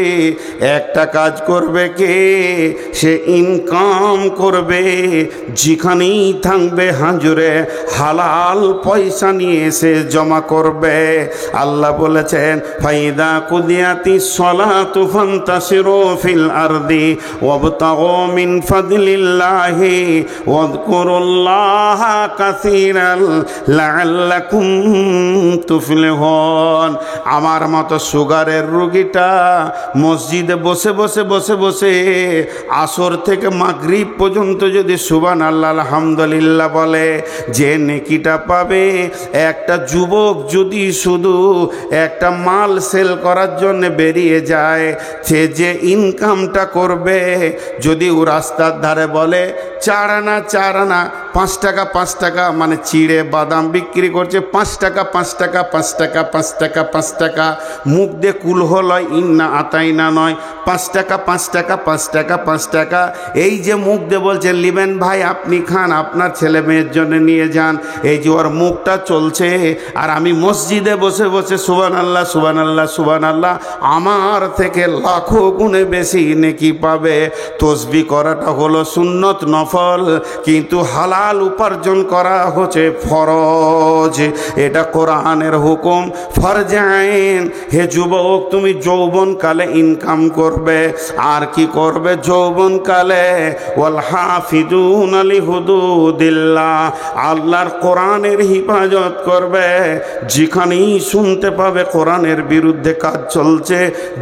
একটা কাজ করবে কে? সে ইনকাম করবে, যেখানেই থাকবে হাজুরে হালাল পয়সা নিয়ে সে জমা করবে। আল্লাহ বলেছেন ফাইদা কুদিয়াতিস সালাতু ফান্তাশিরু ফিল আরদি ওয়াবতাগু মিন ফাদলিল্লাহি ওয়াযকুরুল্লাহা কাসীরান লাআল্লাকুম তুফলিহুন। আমার মতো সুগারের রোগীটা মসজিদে বসে বসে বসে বসে আসর থেকে মাগরিব পর্যন্ত যদি সুবহানাল্লাহ আলহামদুলিল্লাহ বলে, যে নেকিটা পাবে, একটা যুবক যদি শুধু একটা মাল সেল করার জন্য বেরিয়ে যায়, সে যে ইনকামটা করবে, যদি ও রাস্তার ধারে বলে 4 আনা 4 আনা 5 টাকা 5 টাকা, মানে চিড়ে বাদাম বিক্রি করছে 5 টাকা 5 টাকা 5 টাকা 5 টাকা 5 টাকা, মুখ দিয়ে কুলহ লয়, ইন্না আতাইনা নয়, 5 টাকা 5 টাকা 5 টাকা 5 টাকা, এই যে মুখ দিয়ে বলছে লিবেন ভাই আপনি খান, আপনার ছেলে মেয়ের জন্য নিয়ে যান, এই যে ওর মুখটা চলছে, আর আমি মসজিদে বসে বসে সুবহানাল্লাহ সুবহানাল্লাহ সুবহানাল্লাহ, আমার থেকে লাখো গুণে বেশি নেকি পাবে। তসবিহ করাটা হলো সুন্নত নফল, কিন্তু হালাল উপার্জন করা হচ্ছে ফরজ, এটা কোরআনের হুকুম। ফরজে আইন। হে যুবক, তুমি যৌবনকালে ইনকাম করবে, আর কি করবে যৌবনকালে? ওয়াল হাফিজুনা লিহুদুদিল্লাহ, আল্লাহর কোরআনের হিফাজত করবে। যেখানেই শুনতে পাবে কোরআনের বিরুদ্ধে কাজ চলছে,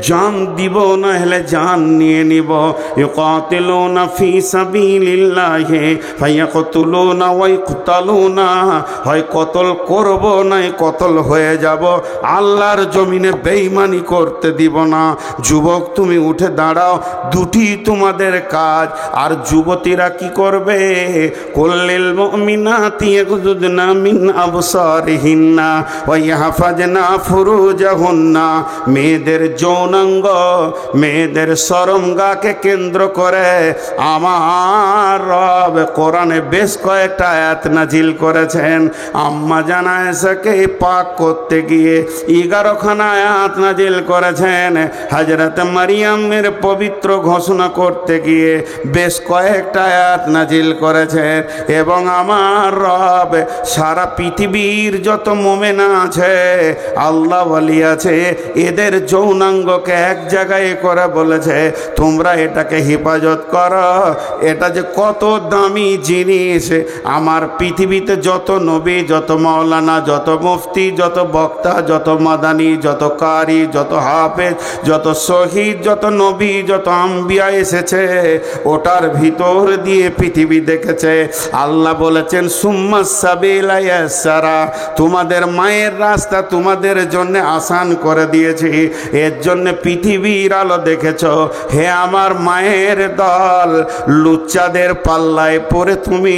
জান দিব না হলে জান নিয়ে নিব। ইউকাতিলুনা ফি সাবিলিল্লাহি ফায়াকতুলুনা ওয়া ইকতালুনা, হয় কতল করব না কতল হয়ে যাব, আল্লাহর জমিনে বেঈমানি করতে দিব না। যুবক তুমি উঠে দাঁড়াও, দুটি তোমাদের কাজ। আর যুবতীরা কি করবে? কুল্লিল মুমিনাতি ইয়াগুযুদনা মিন আবসারিহিন্না ওয়া ইয়াহফাজনা ফুরুজাহুন্না, মেয়েদের যৌনাঙ্গ, মেয়েদের শরমগাকে কেন্দ্র করে আমার রব কোরআনে বেশ কয়েকটা আয়াত নাজিল করেছেন। আম্মা জান আয়েশাকে পাক করতে গিয়ে 11খানা আয়াত নাজিল করেছেন। হযরত মারিয়ামের পবিত্র ঘোষণা করতে গিয়ে বেশ কয়েকটা আয়াত নাজিল করেছেন। এবং আমার রব সারা পৃথিবীর যত মুমিন আছে, আল্লাহ ওয়ালি আছে, এদের যৌনাঙ্গকে এক জায়গায় করে বলেছে তোমরা এটাকে হেফাজত করো। এটা যে কত দামি জিনিস, আমার পৃথিবীতে যত নবী, যত মাওলানা, যত মুফতি, যত বক্তা, যত মাদানি, যত কারি, যত হাফেজ, যত শহীদ, যত নবী, যত আম্বিয়া এসেছে, ওটার ভিতর দিয়ে পৃথিবী দেখেছে। আল্লাহ বলেছেন সুম্মাস সাবিলা ইয়াসসারা, তোমাদের মায়ের রাস্তা তোমাদের জন্য আসান করে দিয়েছি, এর জন্য পৃথিবীর আলো দেখেছ। হে আমার মায়ের দল, লুচ্চাদের পাল্লায় পড়ে তুমি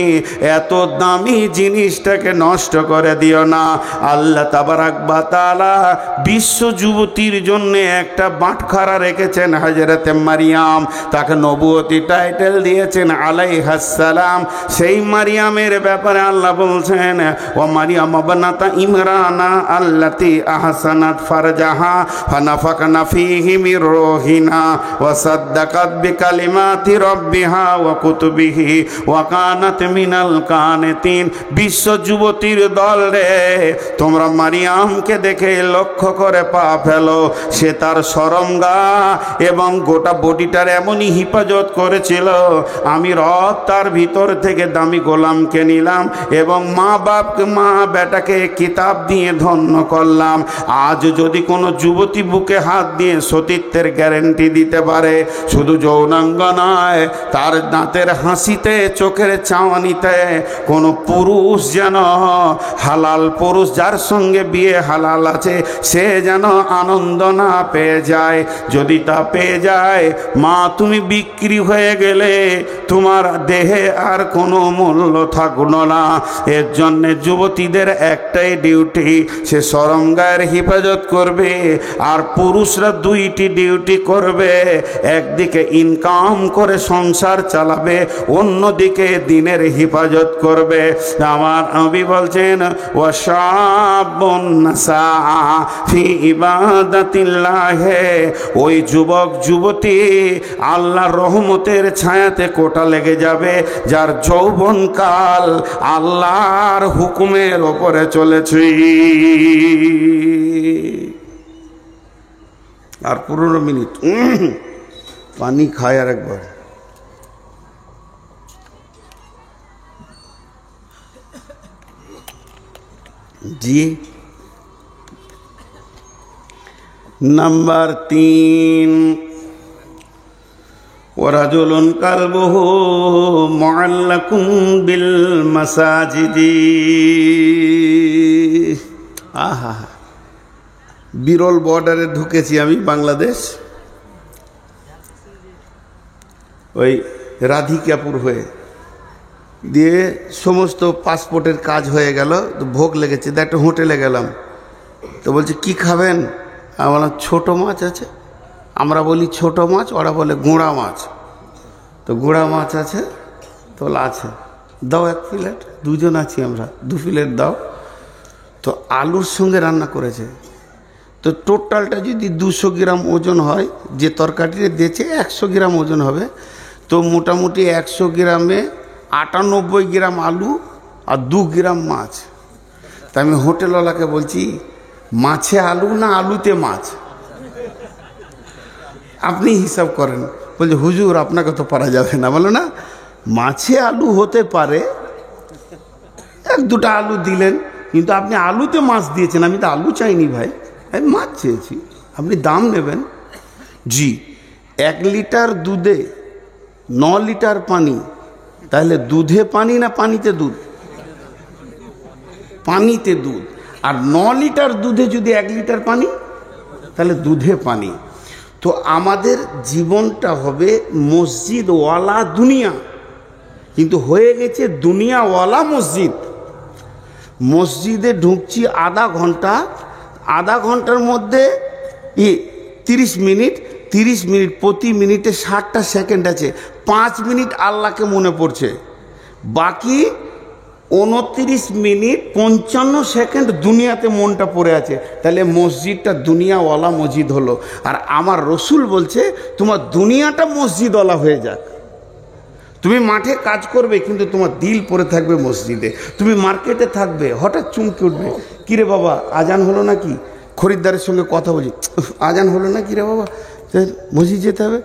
এত দামি জিনিসটাকে নষ্ট করে দিও না। আল্লাহ তাবারাক ওয়া তাআলা বিশ্ব যুবতীর জন্য একটা বাটখারা রেখেছেন, হযরতে মারিয়াম, তাকে নবুয়তি টাইটেল দিয়েছেন আলাইহাস সালাম। সেই মারিয়ামের ব্যাপারে আল্লাহ বলছেন ও মারিয়াম বানাতা ইমরানা আল্লাতি আহসানাত ফারজাহা ফানাফাকনা ফীহি মির রূহিনা ওয়া সাদ্দাকাত বিকালিমাতি রাব্বিহা ওয়া কুতুবিহি ওয়া কানাত মিনাল কানিতিন। বিশ্ব যুবতীর দল রে, তোমরা মারিয়ামকে দেখে লক্ষ্য করে পা ফেলো, সে তার শরমগা এবং গোটা বডিটার এমনই হিফাজত করেছিল। আমি রব তার ভিতর থেকে দামি গোলামকে নিলাম এবং মা বাপকে, মা বেটাকে কিতাব দিয়ে ধন্য করলাম। আজ যদি কোনো যুবতী বুকে হাত দিয়ে সতীত্বের গ্যারেন্টি দিতে পারে, শুধু যৌনাঙ্গ নয়, তার দাঁতের হাসিতে, চোখের চাওয়ানিতে কোনো পুরুষ যেন, হালাল পুরুষ যার সঙ্গে বিয়ে হালাল আছে, সে যেন আনন্দ না পেয়ে যায়। যদি তা পেয়ে যায়, মা তুমি বিক্রি হয়ে গেলে তোমার দেহে আর কোনো মূল্য থাকলো না। এর জন্যে যুবতীদের একটাই ডিউটি, সে শরমগায়ের হেফাজত করবে, আর পুরুষরা দুইটি ডিউটি করবে। একদিকে ইনকাম করে সংসার চালাবে, অন্যদিকে দিনের হেফাজত করবে। আমার নবী বলছেন ওয়াশাবুন নাসা ফি ইবাদাতিল্লাহ, ওই যুবক যুবতী আল্লাহর রহমতের ছায়াতে কোটা লেগে যাবে যার যৌবনকাল আল্লাহর হুকুমের ওপরে চলেছে। আর 15 মিনিট পানি খায় আর একবার। জি, নাম্বার 3, ওয়ারাজুলুন কালবুহু মুআল্লাকুন বিল মাসাজিদি। আহা, বিরল বর্ডারে ঢুকেছি আমি বাংলাদেশ, ওই রাধিকাপুর হয়ে দিয়ে সমস্ত পাসপোর্টের কাজ হয়ে গেল, তো ভোগ লেগেছে, তো একটা হোটেলে গেলাম, তো বলছে কি খাবেন? আমি বললাম ছোটো মাছ আছে। আমরা বলি ছোটো মাছ, ওরা বলে গুঁড়া মাছ। তো গুঁড়া মাছ আছে, তো আছে, দাও 1 প্লেট, 2 জন আছি আমরা, 2 প্লেট দাও। তো আলুর সঙ্গে রান্না করেছে, তো টোটালটা যদি 200 গ্রাম ওজন হয়, যে তরকারিটা দিয়েছে 100 গ্রাম ওজন হবে, তো মোটামুটি 100 গ্রামে 98 গ্রাম আলু আর 2 গ্রাম মাছ। তা আমি হোটেলওয়ালাকে বলছি মাছে আলু না আলুতে মাছ, আপনি হিসাব করেন। বলছে হুজুর আপনাকে তো পারা যাবে না। বলো না, মাছে আলু হতে পারে, 1-2টা আলু দিলেন, কিন্তু আপনি আলুতে মাছ দিয়েছেন। আমি তো আলু চাইনি ভাই, আমি মাছ চেয়েছি, আপনি দাম নেবেন। জি, 1 লিটার দুধে 9 লিটার পানি, তাহলে দুধে পানি না পানিতে দুধ? পানিতে দুধ। আর 9 লিটার দুধে যদি 1 লিটার পানি, তাহলে দুধে পানি। তো আমাদের জীবনটা হবে মসজিদওয়ালা দুনিয়া, কিন্তু হয়ে গেছে দুনিয়াওয়ালা মসজিদ। মসজিদে ঢুকছি আধা ঘন্টার মধ্যে 30 মিনিট, 30 মিনিট, প্রতি মিনিটে 60টা সেকেন্ড আছে, 5 মিনিট আল্লাহকে মনে পড়ছে, বাকি 29 মিনিট 55 সেকেন্ড দুনিয়াতে মনটা পড়ে আছে। তাহলে মসজিদটা দুনিয়াওয়ালা মসজিদ হলো। আর আমার রসুল বলছে তোমার দুনিয়াটা মসজিদওয়ালা হয়ে যাক। তুমি মাঠে কাজ করবে কিন্তু তোমার দিল পড়ে থাকবে মসজিদে। তুমি মার্কেটে থাকবে, হঠাৎ চমকে উঠবে, কিরে বাবা আজান হলো নাকি? খরিদ্দারের সঙ্গে কথা বলি, আজান হলো না কিরে বাবা, মসজিদ যেতে হবে।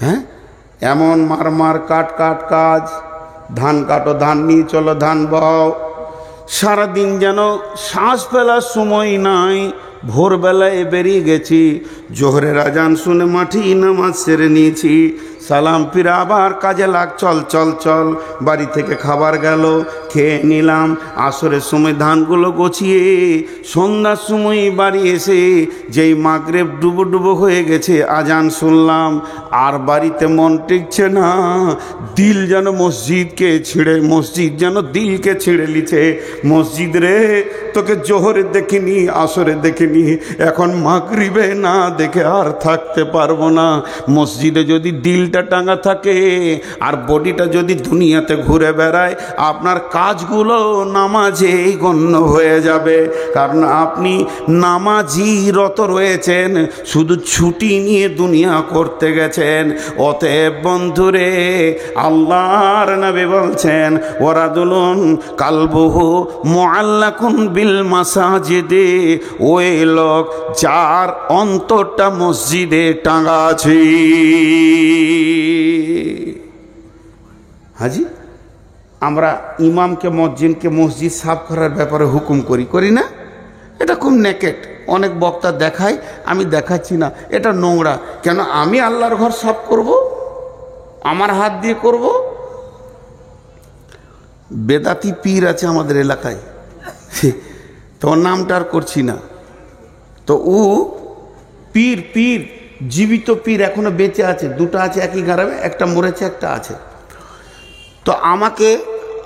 হ্যাঁ, এমন মার কাট কাজ, ধান কাটো, ধান নিয়ে চলো, ধান বাও। সারাদিন যেন শ্বাস ফেলার সময় নাই। ভোরবেলায় বেরিয়ে গেছি, জোহরের আজান শুনে মাঠে নামাজ সেরে নিয়েছি, সালাম ফিরে আবার কাজে লাগ, চল। বাড়ি থেকে খাবার গেল, খেয়ে নিলাম। আসরের সময় ধানগুলো গোছিয়ে সন্ধ্যার সময় বাড়ি এসে যেই মাগরিব ডুবো হয়ে গেছে, আজান শুনলাম। আর বাড়িতে মন টিকছে না, দিল যেন মসজিদ যেন দিলকে ছিঁড়ে লিছে। মসজিদ রে, তোকে জোহরে দেখিনি, আসরে দেখিনি, এখন মাগরিবে না দেখে আর থাকতে পারবো না। মসজিদে যদি দিলটা টাঙা থাকে আর বডিটা যদি দুনিয়াতে ঘুরে বেড়ায়, আপনার কাজগুলো নামাজেই গণ্য হয়ে যাবে। কারণ আপনি নামাজিরত রয়েছেন, শুধু ছুটি নিয়ে দুনিয়া করতে গেছেন। অতএব বন্ধুরে, আল্লাহর নবী বলছেন ওয়ারাদুলুন কালবুহু মুআল্লাকুন বিল মাসাজিদে, ওই লোক যার অন্তরটা মসজিদে টাঙা আছে। হাজি, আমরা ইমামকে মসজিদকে মসজিদ সাফ করার ব্যাপারে হুকুম করি না? এটা খুব নেকেট, অনেক বক্তা দেখায়, আমি দেখাচ্ছি না, এটা নোংরা। কেন আমি আল্লাহর ঘর সাফ করব? আমার হাত দিয়ে করব? বেদাতি পীর আছে আমাদের এলাকায়, তো নামটা আর করছি না। তো ও পীর জীবিত পীর এখনো বেঁচে আছে, 2টা আছে একই গ্রামে, একটা মরেছে, একটা আছে। তো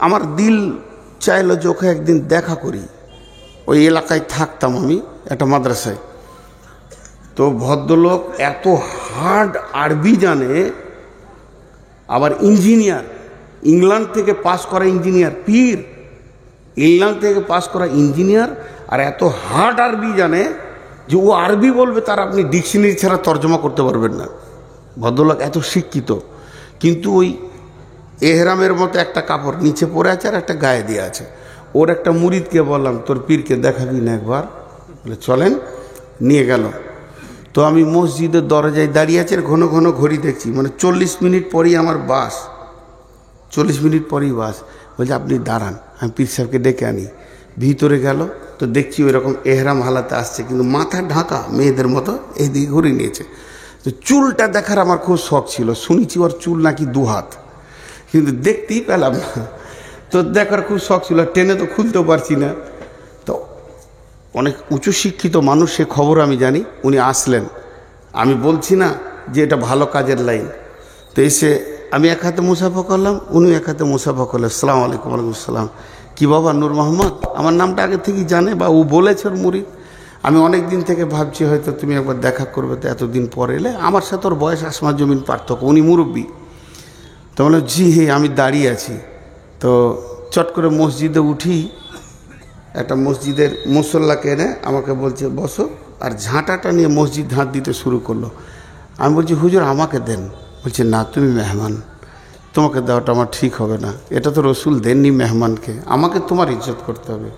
আমার দিল চাইলো যে ওকে একদিন দেখা করি। ওই এলাকায় থাকতাম আমি, একটা মাদ্রাসায়। তো ভদ্রলোক এত হার্ড আরবি জানে, আবার ইঞ্জিনিয়ার, ইংল্যান্ড থেকে পাস করা ইঞ্জিনিয়ার, পীর ইংল্যান্ড থেকে পাস করা ইঞ্জিনিয়ার, আর এত হার্ড আরবি জানে যে ও আরবি বলবে তার আপনি ডিকশনারি ছাড়া তর্জমা করতে পারবেন না। ভদ্রলোক এত শিক্ষিত, কিন্তু ওই এহরামের মতো একটা কাপড় নিচে পরে আছে আর একটা গায়ে দিয়ে আছে। ওর একটা মুরিদকে বললাম, তোর পীরকে দেখাবি না একবার? বলে চলেন, নিয়ে গেল। তো আমি মসজিদের দরজায় দাঁড়িয়ে আছি, ঘন ঘন ঘড়ি দেখছি, মানে 40 মিনিট পরেই আমার বাস, 40 মিনিট পরেই বাস। বলছে আপনি দাঁড়ান, আমি পীর সাহেবকে ডেকে আনি। ভিতরে গেল তো দেখছি ওই রকম এহরাম হালাতে আসছে, কিন্তু মাথা ঢাকা মেয়েদের মতো এইদিকে ঘুরে নিয়েছে। তো চুলটা দেখার আমার খুব শখ ছিল, শুনেছি ওর চুল নাকি 2 হাত, কিন্তু দেখতেই পেলাম না। তো দেখার খুব শখ ছিল, টেনে তো খুলতেও পারছি না। তো অনেক উঁচু শিক্ষিত মানুষ, সে খবর আমি জানি। উনি আসলেন, আমি বলছি না যে এটা ভালো কাজের লাইন। তো এসে আমি এক হাতে মুসাফা করলাম, উনি এক হাতে মুসাফা করলেন। আসসালামু আলাইকুম। ওয়ালাইকুম আসসালাম। কি বাবা নূর মোহাম্মদ? আমার নামটা আগে থেকেই জানে বা ও বলেছে ওর মুরিদ। আমি অনেক দিন থেকে ভাবছি হয়তো তুমি একবার দেখা করবে, তো এতদিন পরে এলে। আমার সাথে ওর বয়স আসমান জমিন পার্থক্য, উনি মুরব্বী। তো বললাম জি হে, আমি দাঁড়িয়ে আছি। তো চট করে মসজিদে উঠি, একটা মসজিদের মুসল্লাকে এনে আমাকে বলছে বসো, আর ঝাঁটাটা নিয়ে মসজিদ ঝাঁট দিতে শুরু করলো। আমি বলছি হুজুর আমাকে দেন। বলছে না, তুমি মেহমান, তোমাকে দেওয়াটা আমার ঠিক হবে না, এটা তো রসুল দেননি মেহমানকে, আমাকে তোমার ইজ্জত করতে হবে।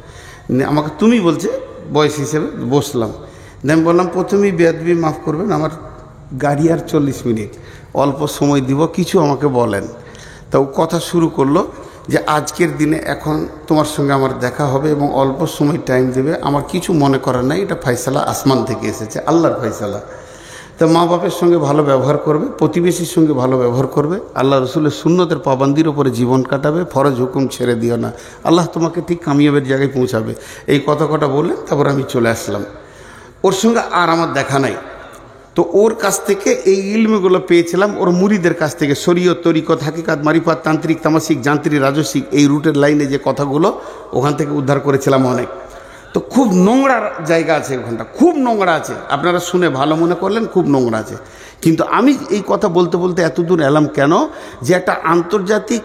আমাকে তুমি বলছে বয়স হিসেবে। বসলাম, আমি বললাম প্রথমেই বেয়াদবি মাফ করবেন, আমার গাড়ি আর 40 মিনিট, অল্প সময় দিব, কিছু আমাকে বলেন। তা ও কথা শুরু করলো যে আজকের দিনে এখন তোমার সঙ্গে আমার দেখা হবে এবং অল্প সময় টাইম দেবে, আমার কিছু মনে করার নাই, এটা ফয়সালা আসমান থেকে এসেছে, আল্লাহর ফয়সালা। তা মা বাপের সঙ্গে ভালো ব্যবহার করবে, প্রতিবেশীর সঙ্গে ভালো ব্যবহার করবে, আল্লাহ রসুলের সুন্নতের পাবন্দির ওপরে জীবন কাটাবে, ফরজ হুকুম ছেড়ে দিও না, আল্লাহ তোমাকে ঠিক কামিয়াবের জায়গায় পৌঁছাবে। এই কথা বললে তারপর আমি চলে আসলাম। ওর সঙ্গে আর আমার দেখা নাই। তো ওর কাছ থেকে এই ইলমগুলো পেয়েছিলাম, ওর মুরিদের কাছ থেকে, শরীয়ত, তরিকত, হাকিকাত, মারিফাত, তান্ত্রিক, তামাসিক, যান্ত্রিক, রাজসিক, এই রুটের লাইনে যে কথাগুলো ওখান থেকে উদ্ধার করেছিলাম অনেক। তো খুব নোংরা জায়গা আছে ওখানটা, খুব নোংরা আছে, আপনারা শুনে ভালো মনে করলেন, খুব নোংরা আছে। কিন্তু আমি এই কথা বলতে বলতে এতদূর এলাম কেন, যে একটা আন্তর্জাতিক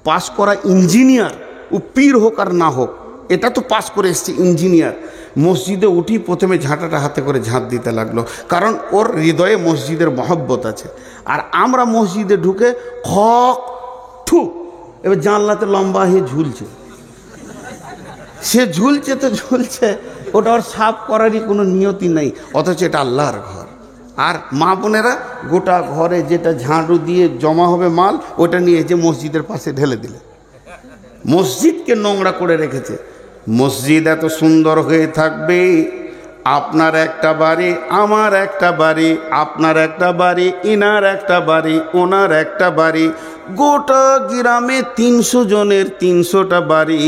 পাস করা ইঞ্জিনিয়ার, ও পীর হোক আর না হোক, এটা তো পাস করে এসছে ইঞ্জিনিয়ার, মসজিদে উঠি প্রথমে ঝাঁটাটা হাতে করে ঝাঁট দিতে লাগলো, কারণ ওর হৃদয়ে মসজিদের মহব্বত আছে। আর আমরা মসজিদে ঢুকে হক থু, এবার জানলাতে লম্বা হয়ে ঝুলছে, সে ঝুলছে তো ঝুলছে, ওটা ওর সাফ করারই কোনো নিয়তি নেই, অথচ এটা আল্লাহর ঘর। আর মা বোনেরা গোটা ঘরে যেটা ঝাড়ু দিয়ে জমা হবে মাল, ওটা নিয়ে যে মসজিদের পাশে ঢেলে দিলে, মসজিদকে নোংরা করে রেখেছে। মসজিদ এত সুন্দর হয়ে থাকবে, আপনার একটা বাড়ি, আমার একটা বাড়ি, আপনার একটা বাড়ি, ইনার একটা বাড়ি, ওনার একটা বাড়ি, গোটা গ্রামে 300 জনের 300টা বাড়ি,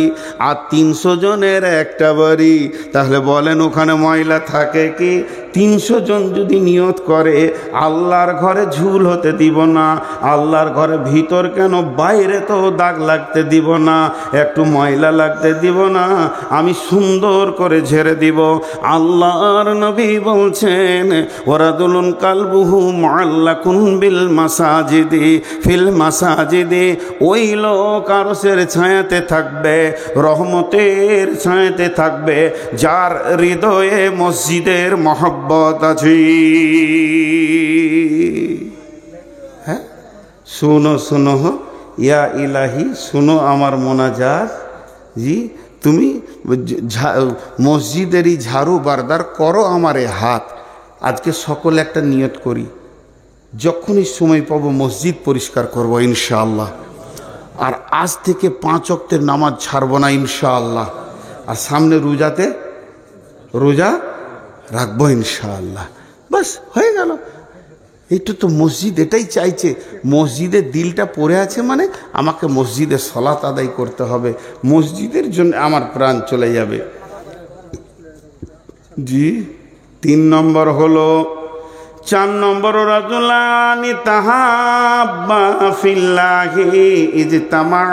আর 300 জনের একটা বাড়ি। তাহলে বলেন ওখানে ময়লা থাকে কি? 300 জন যদি নিয়ত করে আল্লাহর ঘরে ঝুল হতে দিব না, আল্লাহর ঘরে ভিতর কেন বাইরে তো দাগ লাগতে দিব না, একটু ময়লা লাগতে দিব না, আমি সুন্দর করে ঝেড়ে দিব। আল্লাহর নবী বলছেন ওয়ারাদুলুন কালবুহু মুআল্লাকুন বিল মাসাজিদি ফিল মাসাজিদি, ওই লোক আরশের ছায়াতে থাকবে, রহমতের ছায়াতে থাকবে, যার হৃদয়ে মসজিদের মহব্বত আছে। হ্যাঁ, শুনো শুনো ইয়া ইলাহি, শুনো আমার মোনাজাত। জি, তুমি মসজিদেরই ঝাড়ু বারদার করো আমারে হাত। আজকে সকলে একটা নিয়ত করি, যখনই সময় পাবো মসজিদ পরিষ্কার করব ইনশাআল্লাহ। আর আজ থেকে 5 ওয়াক্তের নামাজ ছাড়বো না ইনশাআল্লাহ। আর সামনে রোজাতে রোজা রাখবো ইনশাআল্লাহ। বাস হয়ে গেল। এইটা তো মসজিদ এটাই চাইছে, মসজিদের দিলটা পড়ে আছে, মানে আমাকে মসজিদে সলাত আদায় করতে হবে, মসজিদের জন্য আমার প্রাণ চলে যাবে। জি, 3 নম্বর হলো, 4 নম্বর রাজুলানি তাহাব্বা ফিল্লাহি ইজতামা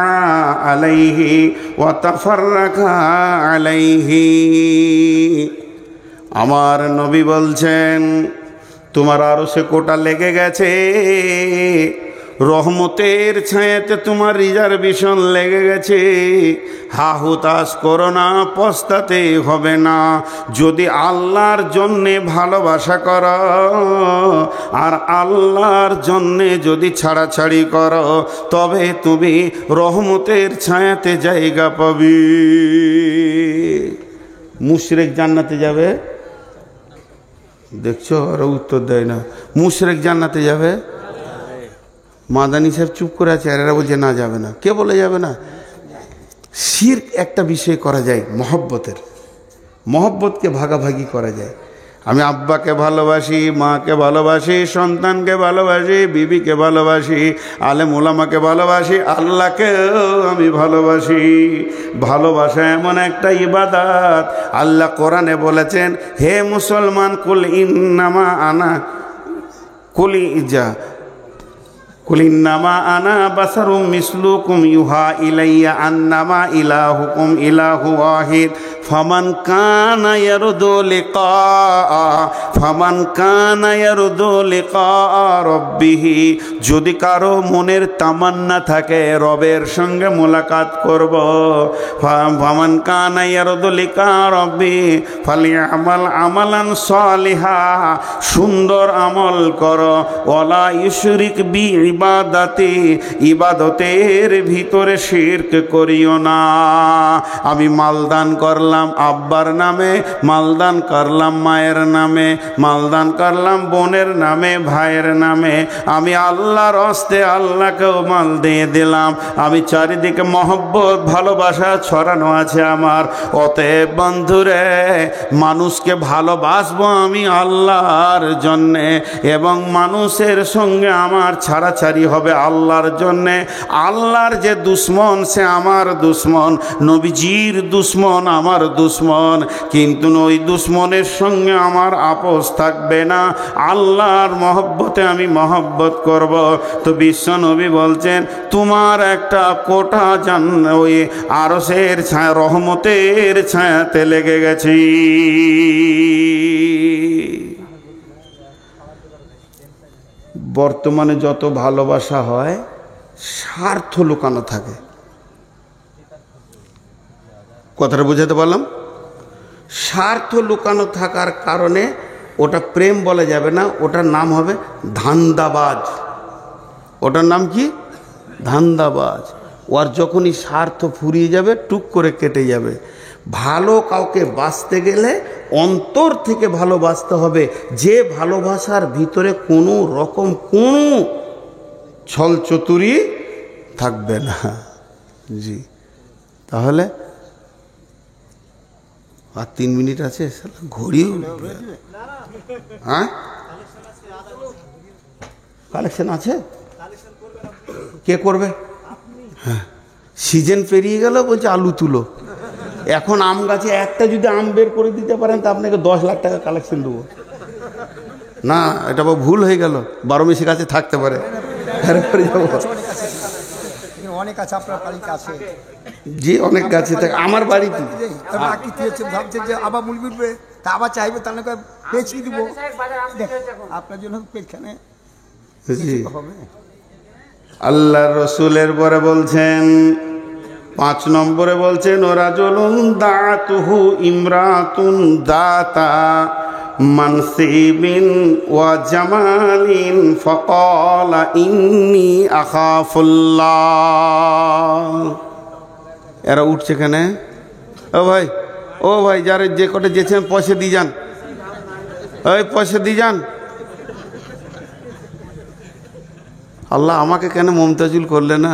আলাইহি ওয়া তাফাররাকা আলাইহি। আমার নবী বলছেন তোমার আরো সে কোটা লেগে গেছে, রহমতের ছায়াতে তোমার রিজার্ভেশন লেগে গেছে, হা হুতাশ করো না, পস্তাতে হবে না। যদি আল্লাহর জন্যে ভালোবাসা করো আর আল্লাহর জন্যে যদি ছাড়াছাড়ি করো, তবে তুমি রহমতের ছায়াতে জায়গা পাবে। মুশরিক জান্নাতে যাবে? দেখছো ওরা উত্তর দেয় না। মুশরিক জান্নাতে যাবে? মাদানী সাহেব চুপ করে আছে, আর এরা বলছে না যাবে না। কে বলে যাবে না? শিরক একটা বিষয় করা যায়, মহব্বতের, মহব্বতকে ভাগাভাগি করা যায়। আমি আব্বাকে ভালোবাসি, মাকে ভালোবাসি, সন্তানকে ভালোবাসি, বিবিকে ভালোবাসি, আলেম ওলামাকে ভালোবাসি, আল্লাহকেও আমি ভালোবাসি। ভালোবাসা এমন একটা ইবাদত, আল্লাহ কোরআনে বলেছেন, হে মুসলমান, কুল ইন্নামা আনা কুলি ইজা কুল ইন্নামা আনা বাসারুম মিসলুকুম ইউহা ইলাইয়া আন্নামা ইলাহুকুম ইলাহু ওয়াহিদ ফামান কানা ইয়ারদু লিকা রাব্বিহি, যদি কারো মনের তামান্না থাকে রবের সঙ্গে মোলাকাত করব, ফামান কানা ইয়ারদু লিকা রাব্বি ফালিয়ামাল আমালান সালিহা, সুন্দর আমল করো, ওয়ালা ইউশরিক বি ইবাদাতি, ইবাদতের ভিতরে শিরক করিও না। আমি মালদান করলাম আব্বার নামে, মালদান করলাম মায়ের নামে, মালদান করলাম বোনের নামে, ভাইয়ের নামে, আমি আল্লাহর হস্তে আল্লাহকেও মাল দিয়ে দিলাম। আমি চারিদিকে মহব্বত ভালোবাসা ছড়ানো আছে আমার। অতএব বন্ধুরে, মানুষকে ভালোবাসবো আমি আল্লাহর জন্যে, এবং মানুষের সঙ্গে আমার ছাড়াছাড়ি হবে আল্লাহর জন্যে। আল্লাহর যে দুশ্মন সে আমার দুশ্মন, নবীজির দুশ্মন আমার দুশ্মন, কিন্তু ওই দুশ্মনের সঙ্গে আমার আপোষ থাকবে না। আল্লাহর মহব্বতে আমি মহব্বত করব। তো বিশ্ব নবী বলছেন, তোমার একটা কোটা ওই আরশের ছায়া, রহমতের ছায়াতে লেগে গেছি। বর্তমানে যত ভালোবাসা হয় স্বার্থ লুকানো থাকে। কথাটা বুঝাতে পারলাম? স্বার্থ লুকানো থাকার কারণে ওটা প্রেম বলা যাবে না, ওটার নাম হবে ধান্দাবাজ। ওটার নাম কি? ধান্দাবাজ। ওর যখনই স্বার্থ ফুরিয়ে যাবে টুক করে কেটে যাবে। ভালো কাউকে বাঁচতে গেলে অন্তর থেকে ভালোবাসতে হবে, যে ভালোবাসার ভিতরে কোনো রকম কোনো ছল চতুরি থাকবে না। জি, তাহলে আর 3 মিনিট আছে, ঘড়িও হ্যাঁ কালেকশন আছে, কে করবে? হ্যাঁ, সিজন পেরিয়ে গেল, বলছে আলু তুলো। এখন আম গাছে একটা যদি আম বের করে দিতে পারেন তা আপনাকে 10 লাখ টাকা কালেকশন দেবো। না, এটা ভুল হয়ে গেল, 12 মেশি গাছে থাকতে পারে। অনেক আছে আপনার বাড়ির কাছে? জি, অনেক গাছে থাকে আমার বাড়িতে। ভাবছেন যে আবার মূল বিলবে, তা আবার চাইবে, তাহলে পেঁচি দিব আপনার জন্য পেছনে হবে। আল্লাহ রসুলের পরে বলছেন, 5 নম্বরে বলছেন, রাজুলুন দাতুহু ইমরাতুন দাতা মানসিবিন ওয়া জামালিন ফাকালা ইন্নী আখাফুল্লাহ। এরা উঠছে কেন? ও ভাই যারা যে কটে যেছেন পয়সা দিয়ে যান, ওই পয়সা দিয়ে যান। আল্লাহ আমাকে কেন মমতাজুল করলে না?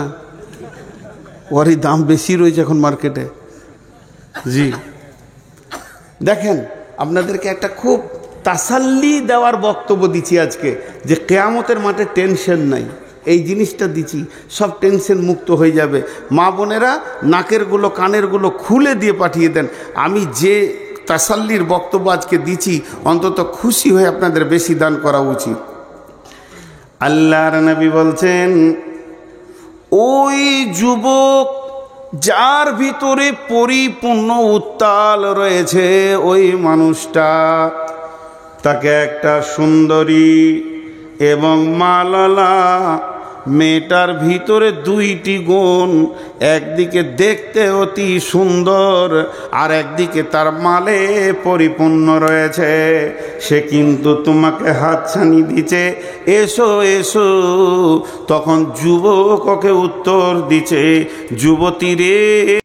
ওরই দাম বেশি রয়েছে এখন মার্কেটে। জি, দেখেন আপনাদেরকে একটা খুব তাসাল্লি দেওয়ার বক্তব্য দিচ্ছি আজকে, যে কিয়ামতের মাঠে টেনশন নাই, এই জিনিসটা দিচ্ছি, সব টেনশন মুক্ত হয়ে যাবে। মা বোনেরা নাকেরগুলো কানেরগুলো খুলে দিয়ে পাঠিয়ে দেন। আমি যে তাসাল্লির বক্তব্য আজকে দিচ্ছি, অন্তত খুশি হয়ে আপনাদের বেশি দান করা উচিত। আল্লাহর নবী বলছেন, ওই যুবক যার ভিতরে পরিপূর্ণ উত্তাল রয়েছে, ওই মানুষটা, তাকে একটা সুন্দরী এবং মালালা মেয়েটার ভিতরে দুইটি গুণ, একদিকে দেখতে অতি সুন্দর আর একদিকে তার মালে পরিপূর্ণ রয়েছে। সে কিন্তু তোমাকে হাতছানি দিচ্ছে, এসো এসো। তখন যুবক ওকে উত্তর দিচ্ছে, যুবতী রে